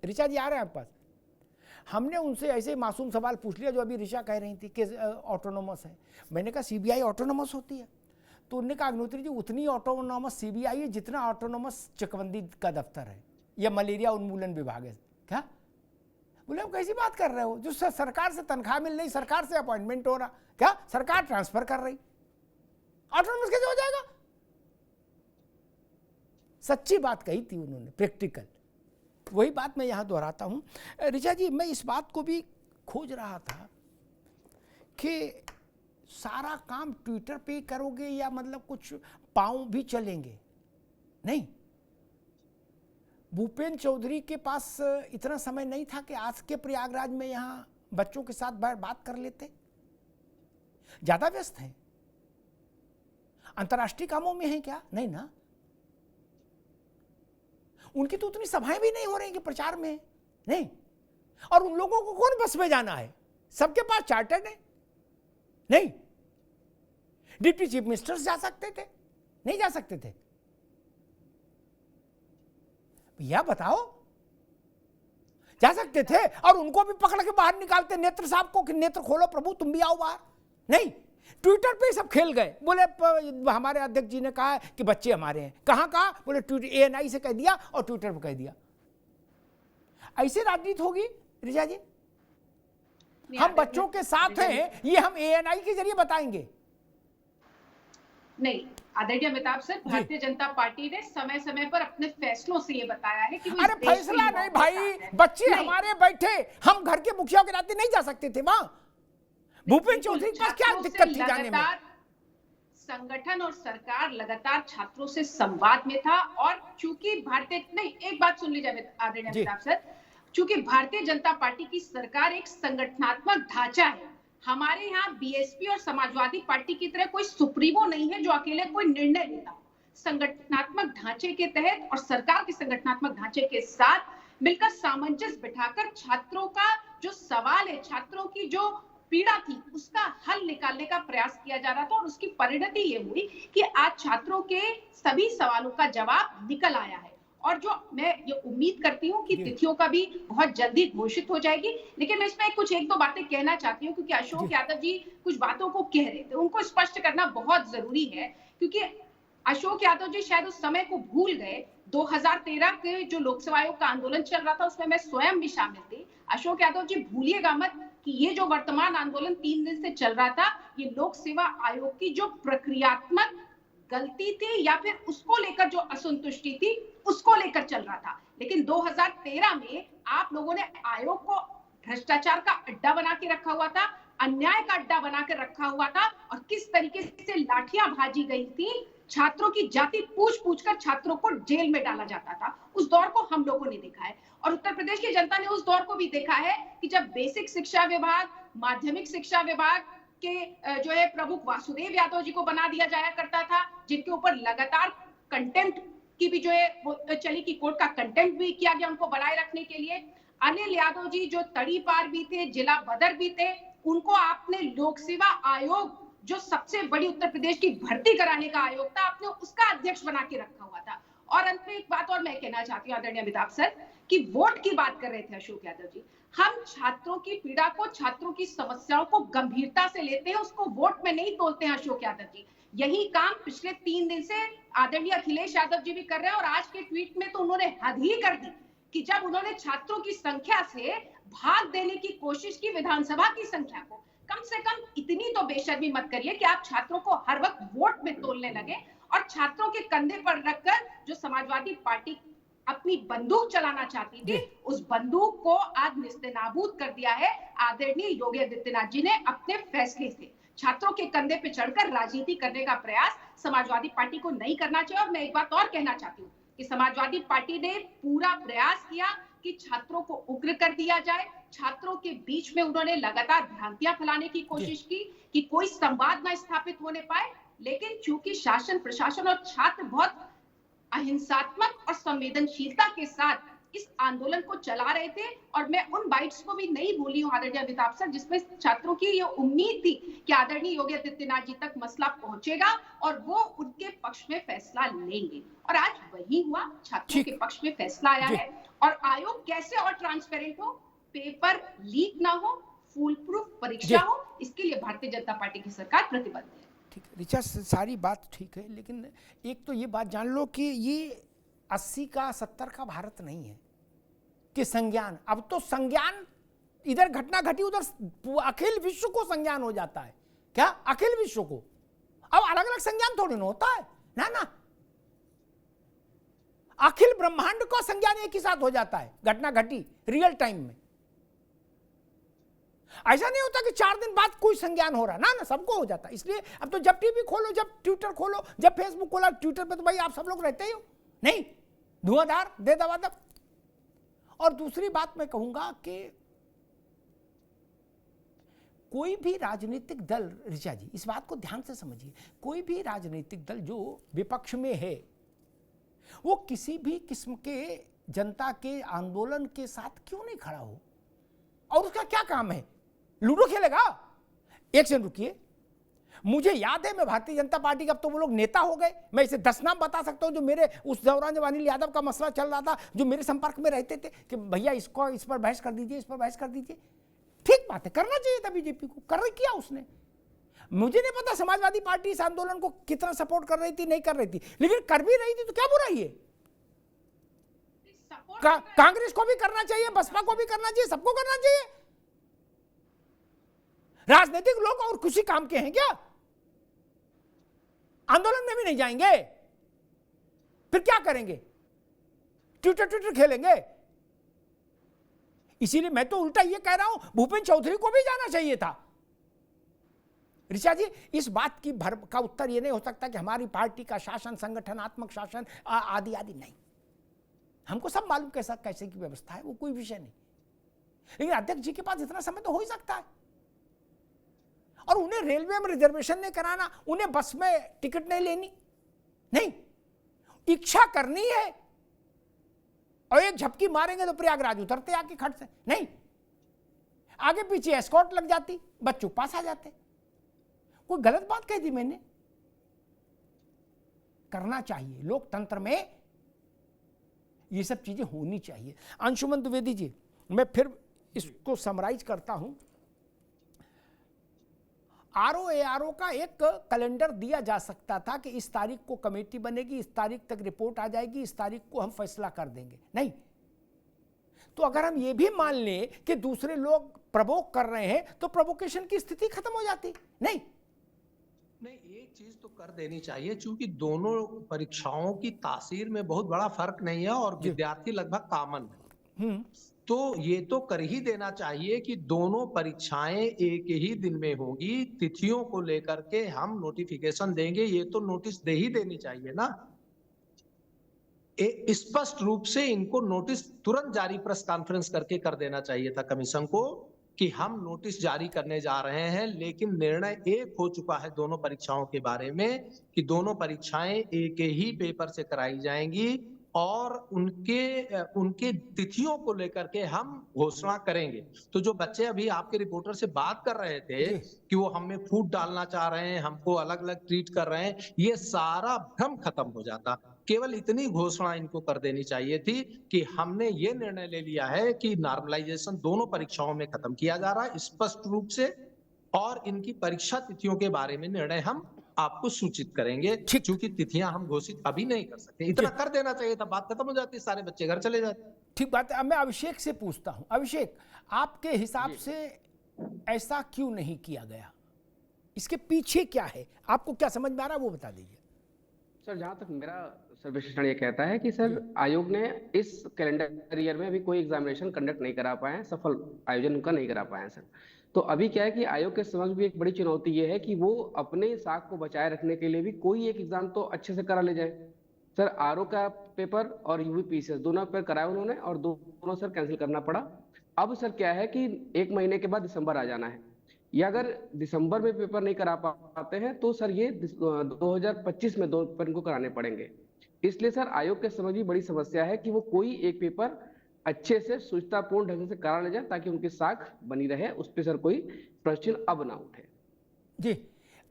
Speaker 1: ऋचा जी आ रहे हैं आपके पास। हमने उनसे ऐसे मासूम सवाल पूछ लिया जो अभी ऋचा कह रही थी कि ऑटोनोमस है। मैंने कहा सीबीआई ऑटोनोमस होती है तो उन्होंने कहा अग्निहोत्री जी उतनी ऑटोनॉमस सीबीआई है जितना ऑटोनॉमस चकबंदी का दफ्तर है या मलेरिया उन्मूलन विभाग है। क्या बोले, आप कैसी बात कर रहे हो, जो सरकार से तनख्वाह मिल रही, सरकार से अपॉइंटमेंट हो रहा, क्या सरकार ट्रांसफर कर रही, ऑटोनॉमस कैसे हो जाएगा? सच्ची बात कही थी उन्होंने, प्रैक्टिकल। वही बात मैं यहां दोहराता हूं। ऋचा जी, मैं इस बात को भी खोज रहा था कि सारा काम ट्विटर पे करोगे या मतलब कुछ पांव भी चलेंगे? नहीं, भूपेंद्र चौधरी के पास इतना समय नहीं था कि आज के प्रयागराज में यहां बच्चों के साथ बात कर लेते, ज्यादा व्यस्त हैं, अंतर्राष्ट्रीय कामों में हैं क्या? नहीं ना, उनकी तो उतनी सभाएं भी नहीं हो रही कि प्रचार में नहीं। और उन लोगों को कौन बस में जाना है, सबके पास चार्टर्ड है। नहीं, डिप्टी चीफ मिनिस्टर्स जा सकते थे, नहीं जा सकते थे? भैया बताओ, जा सकते थे और उनको भी पकड़ के बाहर निकालते, नेत्र साहब को कि नेत्र खोलो प्रभु, तुम भी आओ बाहर। नहीं, ट्विटर पे सब खेल गए। बोले हमारे अध्यक्ष जी ने कहा कि बच्चे हमारे हैं। कहाँ कहा? बोले ट्विटर ANI से कह दिया और ट्विटर पे कह दिया। ऐसे राजनीति होगी रिचा जी? हम बच्चों के साथ हैं, ये हम ANI के जरिए बताएंगे?
Speaker 7: नहीं आदरणीय अमिताभ सर, भारतीय जनता पार्टी ने समय समय पर अपने फैसलों से ये बताया है कि
Speaker 1: अरे फैसला नहीं भाई, बच्चे हमारे बैठे, हम घर के मुखिया के नाते नहीं जा सकते थे वहां। भूपेंद्र चौधरी का क्या दिक्कत थी जाने में?
Speaker 7: संगठन और सरकार लगातार छात्रों से संवाद में था। और चूंकि भारतीय, नहीं एक बात सुन लीजिए आदरणीय अमिताभ सर, चूंकि भारतीय जनता पार्टी की सरकार एक संगठनात्मक ढांचा है, हमारे यहाँ BSP और समाजवादी पार्टी की तरह कोई सुप्रीमो नहीं है जो अकेले कोई निर्णय लेता हो। संगठनात्मक ढांचे के तहत और सरकार के संगठनात्मक ढांचे के साथ मिलकर सामंजस्य बिठाकर छात्रों का जो सवाल है, छात्रों की जो पीड़ा थी, उसका हल निकालने का प्रयास किया जा रहा था। और उसकी परिणति ये हुई कि आज छात्रों के सभी सवालों का जवाब निकल आया है। और जो मैं ये उम्मीद करती हूँ कि तिथियों का भी बहुत जल्दी घोषित हो जाएगी। लेकिन मैं इसमें कुछ एक दो बातें कहना चाहती हूँ, क्योंकि अशोक यादव जी कुछ बातों को कह रहे थे, उनको स्पष्ट करना बहुत जरूरी है। क्योंकि अशोक यादव जी शायद उस समय को भूल गए, 2013 के जो लोकसभा आयोग का आंदोलन चल रहा था उसमें मैं स्वयं भी शामिल थी। अशोक यादव जी भूलिएगा मत कि ये जो वर्तमान आंदोलन 3 दिन से चल रहा था, ये लोक सेवा आयोग की जो प्रक्रियात्मक गलती थी या फिर उसको लेकर जो असंतुष्टि थी, उसको लेकर चल रहा था। लेकिन 2013 में आप लोगों ने आयोग को भ्रष्टाचार का अड्डा बना के रखा हुआ था, अन्याय का अड्डा बना के रखा हुआ था, और किस तरीके से लाठियां भाजी गई थी, छात्रों की जाति पूछ कर छात्रों को जेल में डाला जाता था। उस दौर को हम लोगों ने देखा है और उत्तर प्रदेश की जनता ने उस दौर को भी देखा है कि जब बेसिक शिक्षा विभाग, माध्यमिक शिक्षा विभाग के जो है प्रमुख वासुदेव यादव जी को बना दिया जाया करता था, जिनके ऊपर लगातार कंटेम्प्ट की भी जो है वो चली की कोर्ट का कंटेम्प्ट भी किया गया उनको बनाए रखने के लिए। अनिल यादव जी जो तड़ी पार भी थे, जिला बदर भी थे, उनको आपने लोक सेवा आयोग जो सबसे बड़ी उत्तर प्रदेश की भर्ती कराने का आयोग था, आपने उसका अध्यक्ष बना के रखा हुआ था। और अंत में एक बात और मैं कहना चाहती हूँ आदरणीय अमिताभ सर, कि वोट की बात कर रहे थे अशोक यादव जी, हम छात्रों की पीड़ा को, छात्रों की समस्याओं को गंभीरता से लेते हैं, उसको वोट में नहीं तोलते हैं अशोक यादव जी। यही काम पिछले 3 दिन से आदरणीय अखिलेश यादव जी भी कर रहे हैं। और आज के ट्वीट में तो उन्होंने हद ही कर दी कि जब उन्होंने छात्रों की संख्या से भाग देने की कोशिश की विधानसभा की संख्या को, कम से कम इतनी तो बेशर्मी मत करिए कि आप छात्रों को हर वक्त वोट में तोलने लगे और छात्रों के कंधे पर रखकर जो समाजवादी पार्टी अपनी बंदूक चलाना चाहती थी, उस बंदूक को आज निस्तेनाबूद कर दिया है आदरणीय योगी आदित्यनाथ जी ने अपने फैसले से। छात्रों के कंधे पे चढ़कर राजनीति करने का प्रयास समाजवादी पार्टी को नहीं करना चाहिए। और मैं एक बात और कहना चाहती हूँ कि समाजवादी पार्टी ने पूरा प्रयास किया कि छात्रों को उग्र कर दिया जाए। छात्रों के बीच में उन्होंने लगातार भ्रांतियां फैलाने की कोशिश की कि कोई संवाद न स्थापित होने पाए। लेकिन चूंकि शासन, प्रशासन और छात्र बहुत अहिंसात्मक और संवेदनशीलता के साथ इस आंदोलन को चला रहे थे, और मैं उन बाइट्स को भी नहीं भूली हूँ आदरणीय अमिताभ सर, जिसमें छात्रों की ये उम्मीद थी कि आदरणीय योगी आदित्यनाथ जी तक मसला पहुंचेगा और वो उनके पक्ष में फैसला लेंगे। और आज वही हुआ, छात्रों के पक्ष में फैसला आया है। और आयोग कैसे और ट्रांसपेरेंट हो, पेपर लीक ना हो, फूल प्रूफ परीक्षा हो, इसके लिए भारतीय जनता पार्टी की सरकार प्रतिबद्ध है।
Speaker 1: ठीक है ऋचा, सारी बात ठीक है, लेकिन एक तो ये बात जान लो कि ये 80 का 70 का भारत नहीं है कि संज्ञान, अब तो संज्ञान इधर घटना घटी उधर अखिल विश्व को संज्ञान हो जाता है। क्या अखिल विश्व को? अब अलग अलग संज्ञान थोड़ी ना होता है ना, ना अखिल ब्रह्मांड का संज्ञान एक ही साथ हो जाता है। घटना घटी रियल टाइम में, ऐसा नहीं होता कि 4 दिन बाद कोई संज्ञान हो रहा ना, ना सबको हो जाता है। इसलिए अब तो जब टीवी खोलो, जब ट्विटर खोलो, जब फेसबुक खोला, ट्विटर पे तो भाई आप सब लोग रहते ही हो, नहीं धुआंधार दे दबादब। और दूसरी बात मैं कहूंगा कि कोई भी राजनीतिक दल, ऋचा जी इस बात को ध्यान से समझिए, कोई भी राजनीतिक दल जो विपक्ष में है वो किसी भी किस्म के जनता के आंदोलन के साथ क्यों नहीं खड़ा हो? और उसका क्या काम है? लूडो खेलेगा? एक सेकंड रुकिए, मुझे याद है मैं भारतीय जनता पार्टी का, अब तो वो लोग नेता हो गए, मैं इसे 10 नाम बता सकता हूं जो मेरे उस दौरान जब अनिल यादव का मसला चल रहा था, जो मेरे संपर्क में रहते थे कि भैया इसको इस पर बहस कर दीजिए, इस पर बहस कर दीजिए। ठीक बात है, करना चाहिए था बीजेपी को, कर किया उसने। मुझे नहीं पता समाजवादी पार्टी इस आंदोलन को कितना सपोर्ट कर रही थी, नहीं कर रही थी, लेकिन कर भी रही थी तो क्या बुराई है? कांग्रेस को भी करना चाहिए, बसपा को भी करना चाहिए, सबको करना चाहिए। राजनीतिक लोग और खुशी काम के हैं क्या? आंदोलन में भी नहीं जाएंगे, फिर क्या करेंगे? ट्विटर खेलेंगे? इसीलिए मैं तो उल्टा ये कह रहा हूं, भूपेंद्र चौधरी को भी जाना चाहिए था। ऋचा जी, इस बात की भर का उत्तर ये नहीं हो सकता कि हमारी पार्टी का शासन संगठनात्मक शासन आदि आदि, नहीं, हमको सब मालूम कैसा कैसे की व्यवस्था है, वो कोई विषय नहीं। लेकिन अध्यक्ष जी के पास इतना समय तो हो ही सकता है। और उन्हें रेलवे में रिजर्वेशन नहीं कराना, उन्हें बस में टिकट नहीं लेनी, नहीं, इच्छा करनी है और एक झपकी मारेंगे तो प्रयागराज उतरते आके खट से, नहीं, आगे पीछे एस्कॉर्ट लग जाती, बच्चों पास आ जाते। कोई गलत बात कह दी मैंने? करना चाहिए, लोकतंत्र में ये सब चीजें होनी चाहिए। अंशुमन द्विवेदी जी, मैं फिर इसको समराइज करता हूं। आरओ का एक कैलेंडर दिया जा सकता था कि इस तारीख को कमेटी बनेगी, इस तारीख तक रिपोर्ट आ जाएगी, इस तारीख को हम फैसला कर देंगे। नहीं, तो अगर हम ये भी मान लें कि दूसरे लोग प्रवोक कर रहे हैं तो प्रोवोकेशन की स्थिति खत्म हो जाती। नहीं,
Speaker 4: एक चीज तो कर देनी चाहिए, क्योंकि दोनों परीक्षाओं की तासीर में बहुत बड़ा फर्क नहीं है और विद्यार्थी लगभग कॉमन है, तो ये तो कर ही देना चाहिए कि दोनों परीक्षाएं एक ही दिन में होगी। तिथियों को लेकर के हम नोटिफिकेशन देंगे, ये तो नोटिस दे ही देनी चाहिए ना। स्पष्ट रूप से इनको नोटिस तुरंत जारी प्रेस कॉन्फ्रेंस करके कर देना चाहिए था कमीशन को कि हम नोटिस जारी करने जा रहे हैं। लेकिन निर्णय एक हो चुका है दोनों परीक्षाओं के बारे में कि दोनों परीक्षाएं एक ही पेपर से कराई जाएंगी और उनके तिथियों को लेकर के हम घोषणा करेंगे। तो जो बच्चे अभी आपके रिपोर्टर से बात कर रहे थे कि वो हमें फूट डालना चाह रहे हैं, हमको अलग अलग ट्रीट कर रहे हैं, ये सारा भ्रम खत्म हो जाता। केवल इतनी घोषणा इनको कर देनी चाहिए थी कि हमने ये निर्णय ले लिया है कि नॉर्मलाइजेशन दोनों परीक्षाओं में खत्म किया जा रहा है स्पष्ट रूप से, और इनकी परीक्षा तिथियों के बारे में निर्णय हम आपको सूचित करेंगे, क्योंकि तिथियां हम घोषित अभी नहीं कर सकते। इतना कर देना चाहिए था, बात खत्म हो जाती, सारे बच्चे घर चले जाते।
Speaker 1: ठीक बात है। अब मैं अभिषेक से पूछता हूं, अभिषेक आपके हिसाब से ऐसा क्यों नहीं किया गया? इसके पीछे क्या है, आपको क्या समझ में आ रहा है वो बता दीजिए।
Speaker 5: सर, जहां तक मेरा सर विश्लेषण ये कहता है कि सर आयोग ने इस कैलेंडर ईयर में अभी कोई एग्जामिनेशन कंडक्ट नहीं करा पाए हैं, सफल आयोजन उनका नहीं करा पाए हैं सर। तो अभी क्या है कि आयोग के समक्ष भी एक बड़ी चुनौती ये है कि वो अपने साख को बचाए रखने के लिए भी कोई एक एग्जाम तो अच्छे से करा ले जाए। सर आरओ का पेपर और यूपीपीसीएस दोनों पेपर कराए उन्होंने और दोनों सर कैंसिल करना पड़ा। अब सर क्या है कि 1 महीने के बाद दिसंबर आ जाना है, या अगर दिसंबर में पेपर नहीं करा पाते हैं तो सर ये 2025 में 2 पेपर इनको कराने पड़ेंगे। इसलिए सर आयोग के समझ भी बड़ी समस्या है कि वो कोई एक पेपर अच्छे से सुचितापूर्ण ढंग से करा ले जाए ताकि उनकी साख बनी रहे, उस पर सर कोई प्रश्न अब ना उठे।
Speaker 1: जी,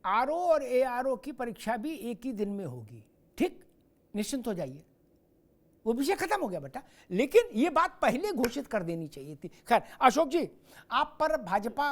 Speaker 1: आरओ और एआरओ की परीक्षा भी एक ही दिन में होगी, ठीक, निश्चिंत हो जाइए, वो विषय खत्म हो गया बेटा। लेकिन ये बात पहले घोषित कर देनी चाहिए थी। खैर अशोक जी, आप पर भाजपा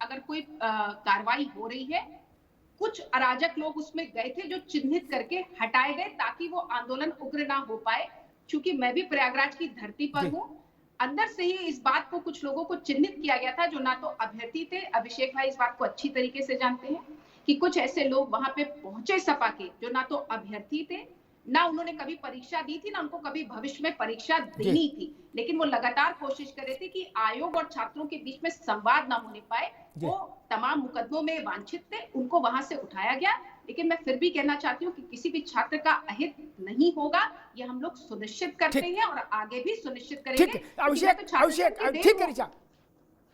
Speaker 7: अगर कोई कार्रवाई हो रही है कुछ अराजक लोग उसमें गए थे जो चिन्हित करके हटाए गए ताकि वो आंदोलन उग्र ना हो पाए। क्योंकि मैं भी प्रयागराज की धरती पर हूँ, अंदर से ही इस बात को कुछ लोगों को चिन्हित किया गया था जो ना तो अभ्यर्थी थे। अभिषेक भाई इस बात को अच्छी तरीके से जानते हैं कि कुछ ऐसे लोग वहां पे पहुंचे सपा के जो ना तो अभ्यर्थी थे, ना उन्होंने कभी परीक्षा दी थी, ना उनको कभी भविष्य में परीक्षा देनी थी, लेकिन वो लगातार कोशिश कर रहे थे कि आयोग और छात्रों के बीच में संवाद ना होने पाए। वो तमाम मुकदमों में वांछित थे, उनको वहां से उठाया गया। लेकिन मैं फिर भी कहना चाहती हूँ कि किसी भी छात्र का अहित नहीं होगा, ये हम लोग सुनिश्चित करते हैं और आगे भी सुनिश्चित करेंगे।
Speaker 1: ठीक है अभिषेक, ठीक है ऋचा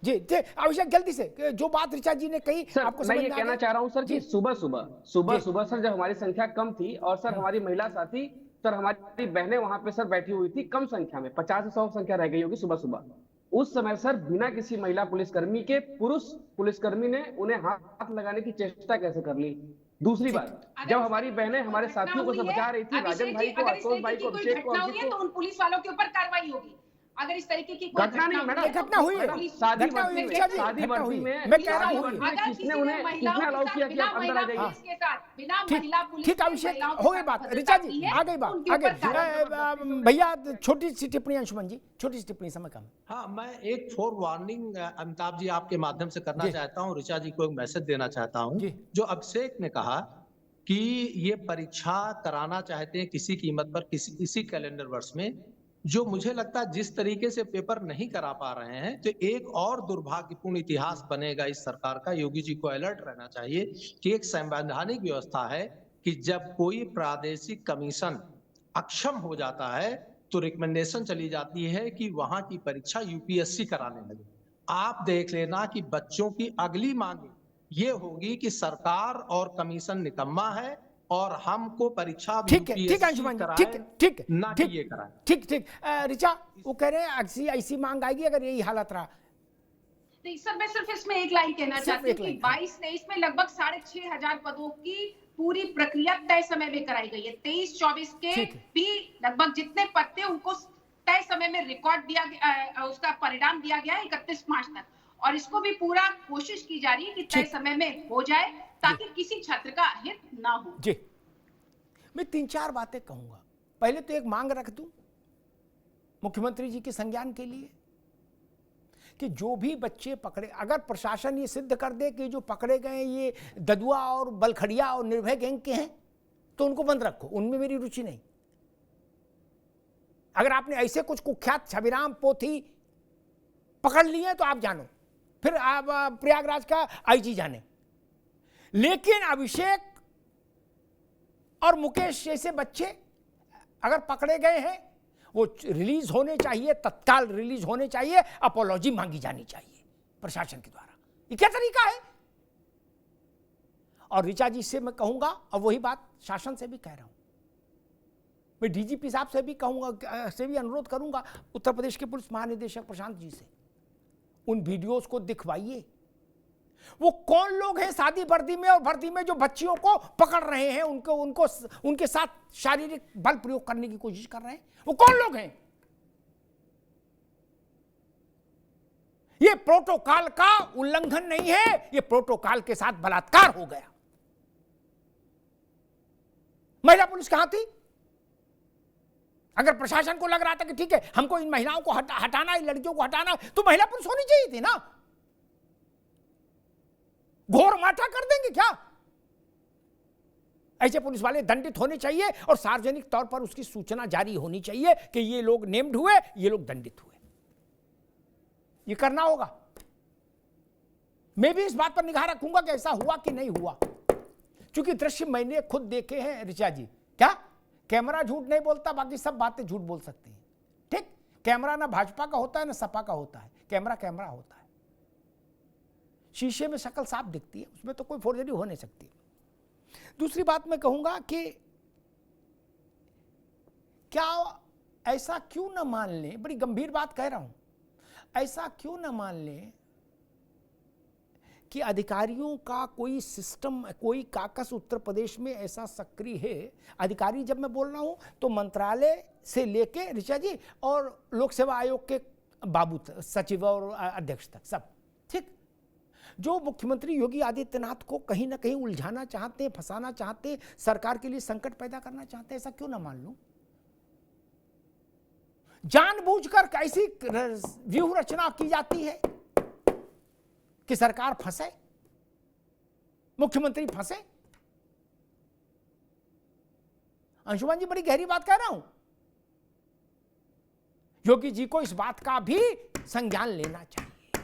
Speaker 1: जी, अभिषेक जल्दी से जो बात ऋचा जी ने कही
Speaker 5: सर,
Speaker 1: आपको
Speaker 5: मैं ये कहना चाह रहा हूँ सर कि सुबह सुबह सर जब हमारी संख्या कम थी और सर हमारी महिला साथी सर हमारी बहनें वहां पे सर बैठी हुई थी कम संख्या में, 50 से 100 संख्या रह गई होगी सुबह सुबह। उस समय सर बिना किसी महिला पुलिसकर्मी के पुरुष पुलिसकर्मी ने उन्हें हाथ लगाने की चेष्टा कैसे कर ली। दूसरी बात, जब हमारी बहनें हमारे साथियों को बचा रही थी, राजन भाई को, आशुतोष भाई को, अभिषेक को,
Speaker 7: तो उन पुलिस वालों के ऊपर कार्रवाई होगी। अगर इस तरीके की
Speaker 5: घटना नहीं मैडम,
Speaker 1: घटना हुई है,
Speaker 5: शादी वर्दी में
Speaker 1: मैं कह रहा हूँ
Speaker 5: किसने उन्हें अलाउ किया कि आप अंदर आ जाइए।
Speaker 1: ठीक अभिषेक, हो गई बात ऋचा जी, आ गई बात आगे। भैया छोटी सी टिप्पणी, अंशुमन जी छोटी सी टिप्पणी, समय कम।
Speaker 4: हाँ, मैं एक फोर वार्निंग अमिताभ जी आपके माध्यम से करना चाहता हूँ, ऋचा जी को एक मैसेज देना चाहता हूँ। जो अभिषेक ने कहा कि ये परीक्षा कराना चाहते हैं किसी कीमत पर किसी कैलेंडर वर्ष में, जो मुझे लगता है जिस तरीके से पेपर नहीं करा पा रहे हैं, तो एक और दुर्भाग्यपूर्ण इतिहास बनेगा इस सरकार का। योगी जी को अलर्ट रहना चाहिए कि एक संवैधानिक व्यवस्था है कि जब कोई प्रादेशिक कमीशन अक्षम हो जाता है तो रिकमेंडेशन चली जाती है कि वहां की परीक्षा यूपीएससी कराने लगे। आप देख लेना कि बच्चों की अगली मांग ये होगी कि सरकार और कमीशन निकम्मा है और हमको परीक्षा
Speaker 1: ठीक अंशुमन जी, ठीक ऋचा, वो कह रहे हैं ऐसी मांग आएगी अगर यही हालत रहा।
Speaker 7: नहीं सर, मैं सिर्फ इसमें एक लाइन कहना चाहती हूँ कि 22-23 में लगभग 6,500 पदों की पूरी प्रक्रिया तय समय में कराई गई है। 23-24 के भी लगभग जितने पद थे उनको तय समय में रिकॉर्ड दिया गया, उसका परिणाम दिया गया है 31 मार्च तक, और इसको भी पूरा कोशिश की जा रही है कि तय समय में हो जाए ताकि किसी छात्र का अहित ना हो।
Speaker 1: जी, मैं 3-4 बातें कहूंगा। पहले तो एक मांग रख दूं मुख्यमंत्री जी के संज्ञान के लिए कि जो भी बच्चे पकड़े, अगर प्रशासन ये सिद्ध कर दे कि जो पकड़े गए ये ददुआ और बलखड़िया और निर्भय गैंग के हैं तो उनको बंद रखो, उनमें मेरी रुचि नहीं। अगर आपने ऐसे कुछ कुख्यात छबिराम पोथी पकड़ लिए तो आप जानो, फिर आप प्रयागराज का आईजी जाने। लेकिन अभिषेक और मुकेश जैसे बच्चे अगर पकड़े गए हैं वो रिलीज होने चाहिए, तत्काल रिलीज होने चाहिए, अपोलॉजी मांगी जानी चाहिए प्रशासन के द्वारा। ये क्या तरीका है? और ऋचा जी से मैं कहूंगा, और वही बात शासन से भी कह रहा हूं, मैं डीजीपी साहब से भी कहूंगा, से भी अनुरोध करूंगा, उत्तर प्रदेश के पुलिस महानिदेशक प्रशांत जी से, उन वीडियोस को दिखवाइए। वो कौन लोग हैं शादी वर्दी में और वर्दी में जो बच्चियों को पकड़ रहे हैं, उनको उनके साथ शारीरिक बल प्रयोग करने की कोशिश कर रहे हैं, वो कौन लोग हैं? ये प्रोटोकॉल का उल्लंघन नहीं है, ये प्रोटोकॉल के साथ बलात्कार हो गया। महिला पुलिस कहां थी? अगर प्रशासन को लग रहा था कि ठीक है हमको इन महिलाओं को हटाना है, लड़कियों को हटाना है, तो महिला पुलिस होनी चाहिए थी ना। घोर माठा कर देंगे क्या? ऐसे पुलिस वाले दंडित होने चाहिए और सार्वजनिक तौर पर उसकी सूचना जारी होनी चाहिए कि ये लोग नेम्ड हुए, ये लोग दंडित हुए। ये करना होगा। मैं भी इस बात पर निगाह रखूंगा कि ऐसा हुआ कि नहीं हुआ, क्योंकि दृश्य मैंने खुद देखे हैं ऋचा जी। क्या कैमरा झूठ नहीं बोलता, बाकी सब बातें झूठ बोल सकती हैं। ठीक, कैमरा ना भाजपा का होता है ना सपा का होता है, कैमरा कैमरा होता है। शीशे में शक्ल साफ दिखती है, उसमें तो कोई फोर्जरी हो नहीं सकती। दूसरी बात मैं कहूंगा कि क्या ऐसा क्यों ना मान लें, बड़ी गंभीर बात कह रहा हूं, ऐसा क्यों ना मान लें कि अधिकारियों का कोई सिस्टम, कोई काकस उत्तर प्रदेश में ऐसा सक्रिय है। अधिकारी जब मैं बोल रहा हूं तो मंत्रालय से लेके ऋचा जी और लोक सेवा आयोग के बाबू सचिव और अध्यक्ष तक सब, ठीक। जो मुख्यमंत्री योगी आदित्यनाथ को कहीं ना कहीं उलझाना चाहते हैं, फंसाना चाहते हैं, सरकार के लिए संकट पैदा करना चाहते हैं, ऐसा क्यों ना मान लूं? जानबूझकर कैसी व्यूह रचना की जाती है कि सरकार फंसे, मुख्यमंत्री फंसे। अंशुमान जी, बड़ी गहरी बात कह रहा हूं। योगी जी को इस बात का भी संज्ञान लेना चाहिए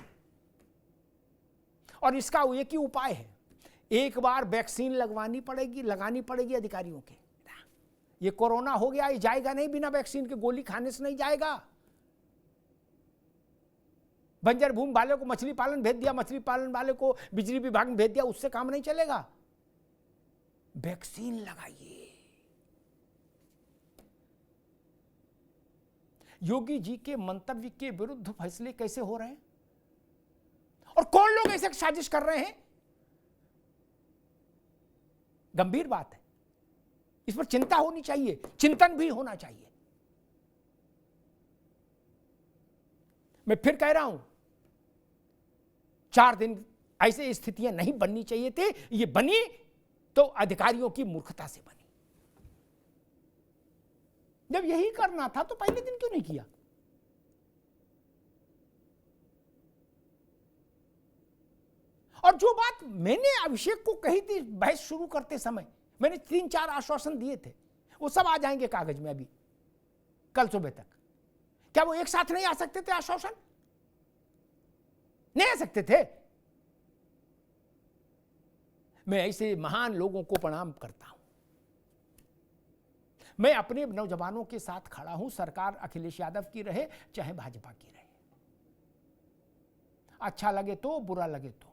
Speaker 1: और इसका एक ही उपाय है, एक बार वैक्सीन लगानी पड़ेगी अधिकारियों के। ये कोरोना हो गया, ये जाएगा नहीं बिना वैक्सीन के, गोली खाने से नहीं जाएगा। बंजर भूमि वाले को मछली पालन भेज दिया, मछली पालन वाले को बिजली विभाग में भेज दिया, उससे काम नहीं चलेगा। वैक्सीन लगाइए। योगी जी के मंतव्य के विरुद्ध फैसले कैसे हो रहे हैं और कौन लोग ऐसे साजिश कर रहे हैं, गंभीर बात है। इस पर चिंता होनी चाहिए, चिंतन भी होना चाहिए। मैं फिर कह रहा हूं, 4 दिन ऐसे स्थितियां नहीं बननी चाहिए थे। ये बनी तो अधिकारियों की मूर्खता से बनी। जब यही करना था तो पहले दिन क्यों नहीं किया? और जो बात मैंने अभिषेक को कही थी बहस शुरू करते समय, मैंने 3-4 आश्वासन दिए थे, वो सब आ जाएंगे कागज में अभी कल सुबह तक। क्या वो एक साथ नहीं आ सकते थे आश्वासन? नहीं आ सकते थे? मैं ऐसे महान लोगों को प्रणाम करता हूं। मैं अपने नौजवानों के साथ खड़ा हूं, सरकार अखिलेश यादव की रहे चाहे भाजपा की रहे। अच्छा लगे तो, बुरा लगे तो,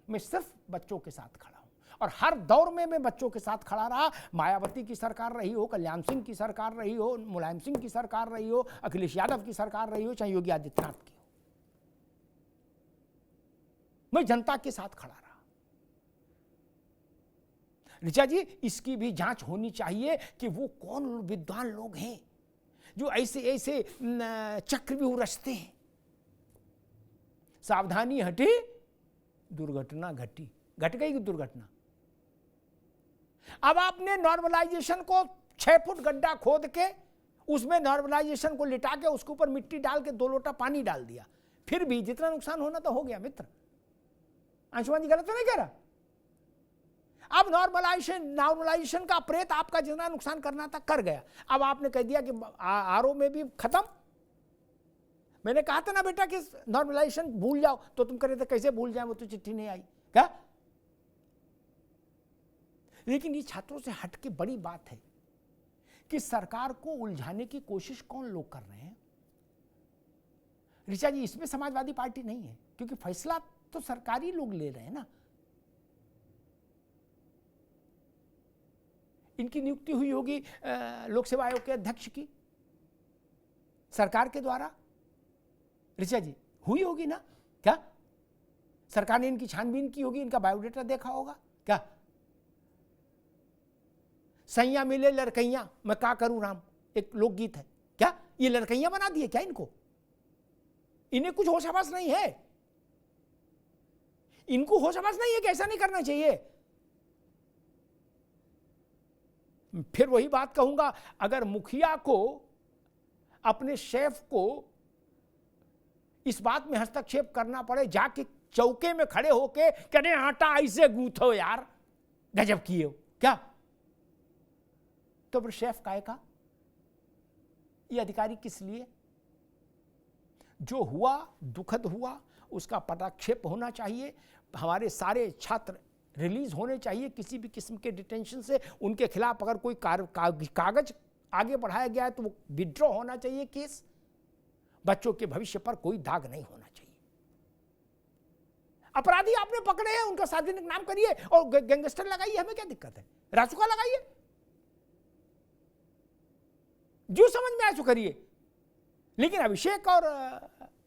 Speaker 1: मैं सिर्फ बच्चों के साथ खड़ा हूं और हर दौर में मैं बच्चों के साथ खड़ा रहा। मायावती की सरकार रही हो, कल्याण सिंह की सरकार रही हो, मुलायम सिंह की सरकार रही हो, अखिलेश यादव की सरकार रही हो, चाहे योगी आदित्यनाथ की हो, मैं जनता के साथ खड़ा रहा। ऋचा जी, इसकी भी जांच होनी चाहिए कि वो कौन विद्वान लोग हैं जो ऐसे ऐसे चक्रव्यूह रचते हैं। सावधानी हटी, दुर्घटना घटी। घट गई दुर्घटना। अब आपने नॉर्मलाइजेशन को 6 फुट गड्ढा खोद के उसमें नॉर्मलाइजेशन को लिटा के उसके ऊपर मिट्टी डाल के 2 लोटा पानी डाल दिया, फिर भी जितना नुकसान होना तो हो गया। मित्र अंशुमान जी, गलत तो नहीं कह रहा? अब नॉर्मलाइजेशन का प्रेत आपका जितना नुकसान करना था कर गया। अब आपने कह दिया कि आरओ में भी खत्म। मैंने कहा था ना बेटा कि नॉर्मलाइजेशन भूल जाओ, तो तुम कह रहे थे कैसे भूल जाए, वो तो चिट्ठी नहीं आई क्या? लेकिन ये छात्रों से हटके बड़ी बात है कि सरकार को उलझाने की कोशिश कौन लोग कर रहे हैं। ऋचा जी, इसमें समाजवादी पार्टी नहीं है, क्योंकि फैसला तो सरकारी लोग ले रहे हैं ना। इनकी नियुक्ति हुई होगी लोक सेवा आयोग के अध्यक्ष की सरकार के द्वारा। ऋचा जी, हुई होगी ना? क्या सरकार ने इनकी छानबीन की होगी, इनका बायोडेटा देखा होगा क्या? सैया मिले लड़कैया मैं का करूं राम, एक लोकगीत है क्या? ये लड़कैया बना दिए क्या इनको? इन्हें कुछ होश हवास नहीं है, इनको होश हवास नहीं है कि ऐसा नहीं करना चाहिए। फिर वही बात कहूंगा, अगर मुखिया को अपने शेफ को इस बात में हस्तक्षेप करना पड़े, जाके चौके में खड़े होके कहने आटा ऐसे गूंथो यार, गजब किए हो क्या, तो फिर शेफ काय का? ये अधिकारी किस लिए? जो हुआ दुखद हुआ, उसका पदक्षेप होना चाहिए। हमारे सारे छात्र रिलीज होने चाहिए किसी भी किस्म के डिटेंशन से। उनके खिलाफ अगर कोई कागज आगे बढ़ाया गया है तो वो विड्रॉ होना चाहिए केस। बच्चों के भविष्य पर कोई दाग नहीं होना चाहिए। अपराधी आपने पकड़े हैं, उनका सार्वजनिक नाम करिए और गैंगस्टर लगाइए, हमें क्या दिक्कत है? रासुका लगाइए, जो समझ में आए सो करिए। लेकिन अभिषेक और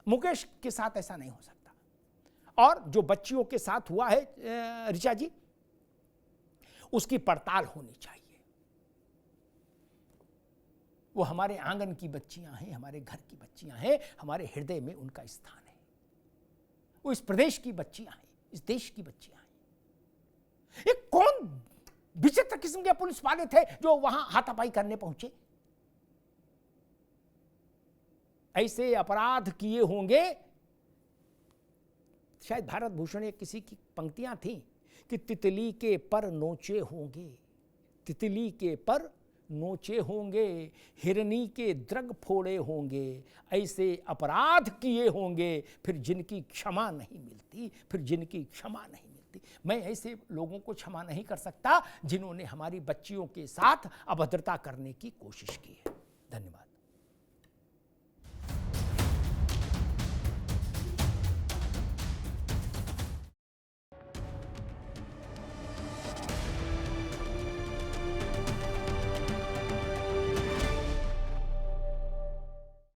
Speaker 1: मुकेश के साथ ऐसा नहीं हो सकता। और जो बच्चियों के साथ हुआ है ऋचा जी, उसकी पड़ताल होनी चाहिए। वो हमारे आंगन की बच्चियां हैं, हमारे घर की बच्चियां हैं, हमारे हृदय में उनका स्थान है। वो इस प्रदेश की बच्चियां हैं, इस देश की बच्चियां हैं। ये कौन विचित्र किस्म के पुलिस वाले थे जो वहां हाथापाई करने पहुंचे? ऐसे अपराध किए होंगे, शायद भारत भूषण या किसी की पंक्तियां थी कि तितली के पर नोचे होंगे, तितली के पर नोचे होंगे, हिरनी के द्रग फोड़े होंगे, ऐसे अपराध किए होंगे, फिर जिनकी क्षमा नहीं मिलती, फिर जिनकी क्षमा नहीं मिलती। मैं ऐसे लोगों को क्षमा नहीं कर सकता जिन्होंने हमारी बच्चियों के साथ अभद्रता करने की कोशिश की है। धन्यवाद।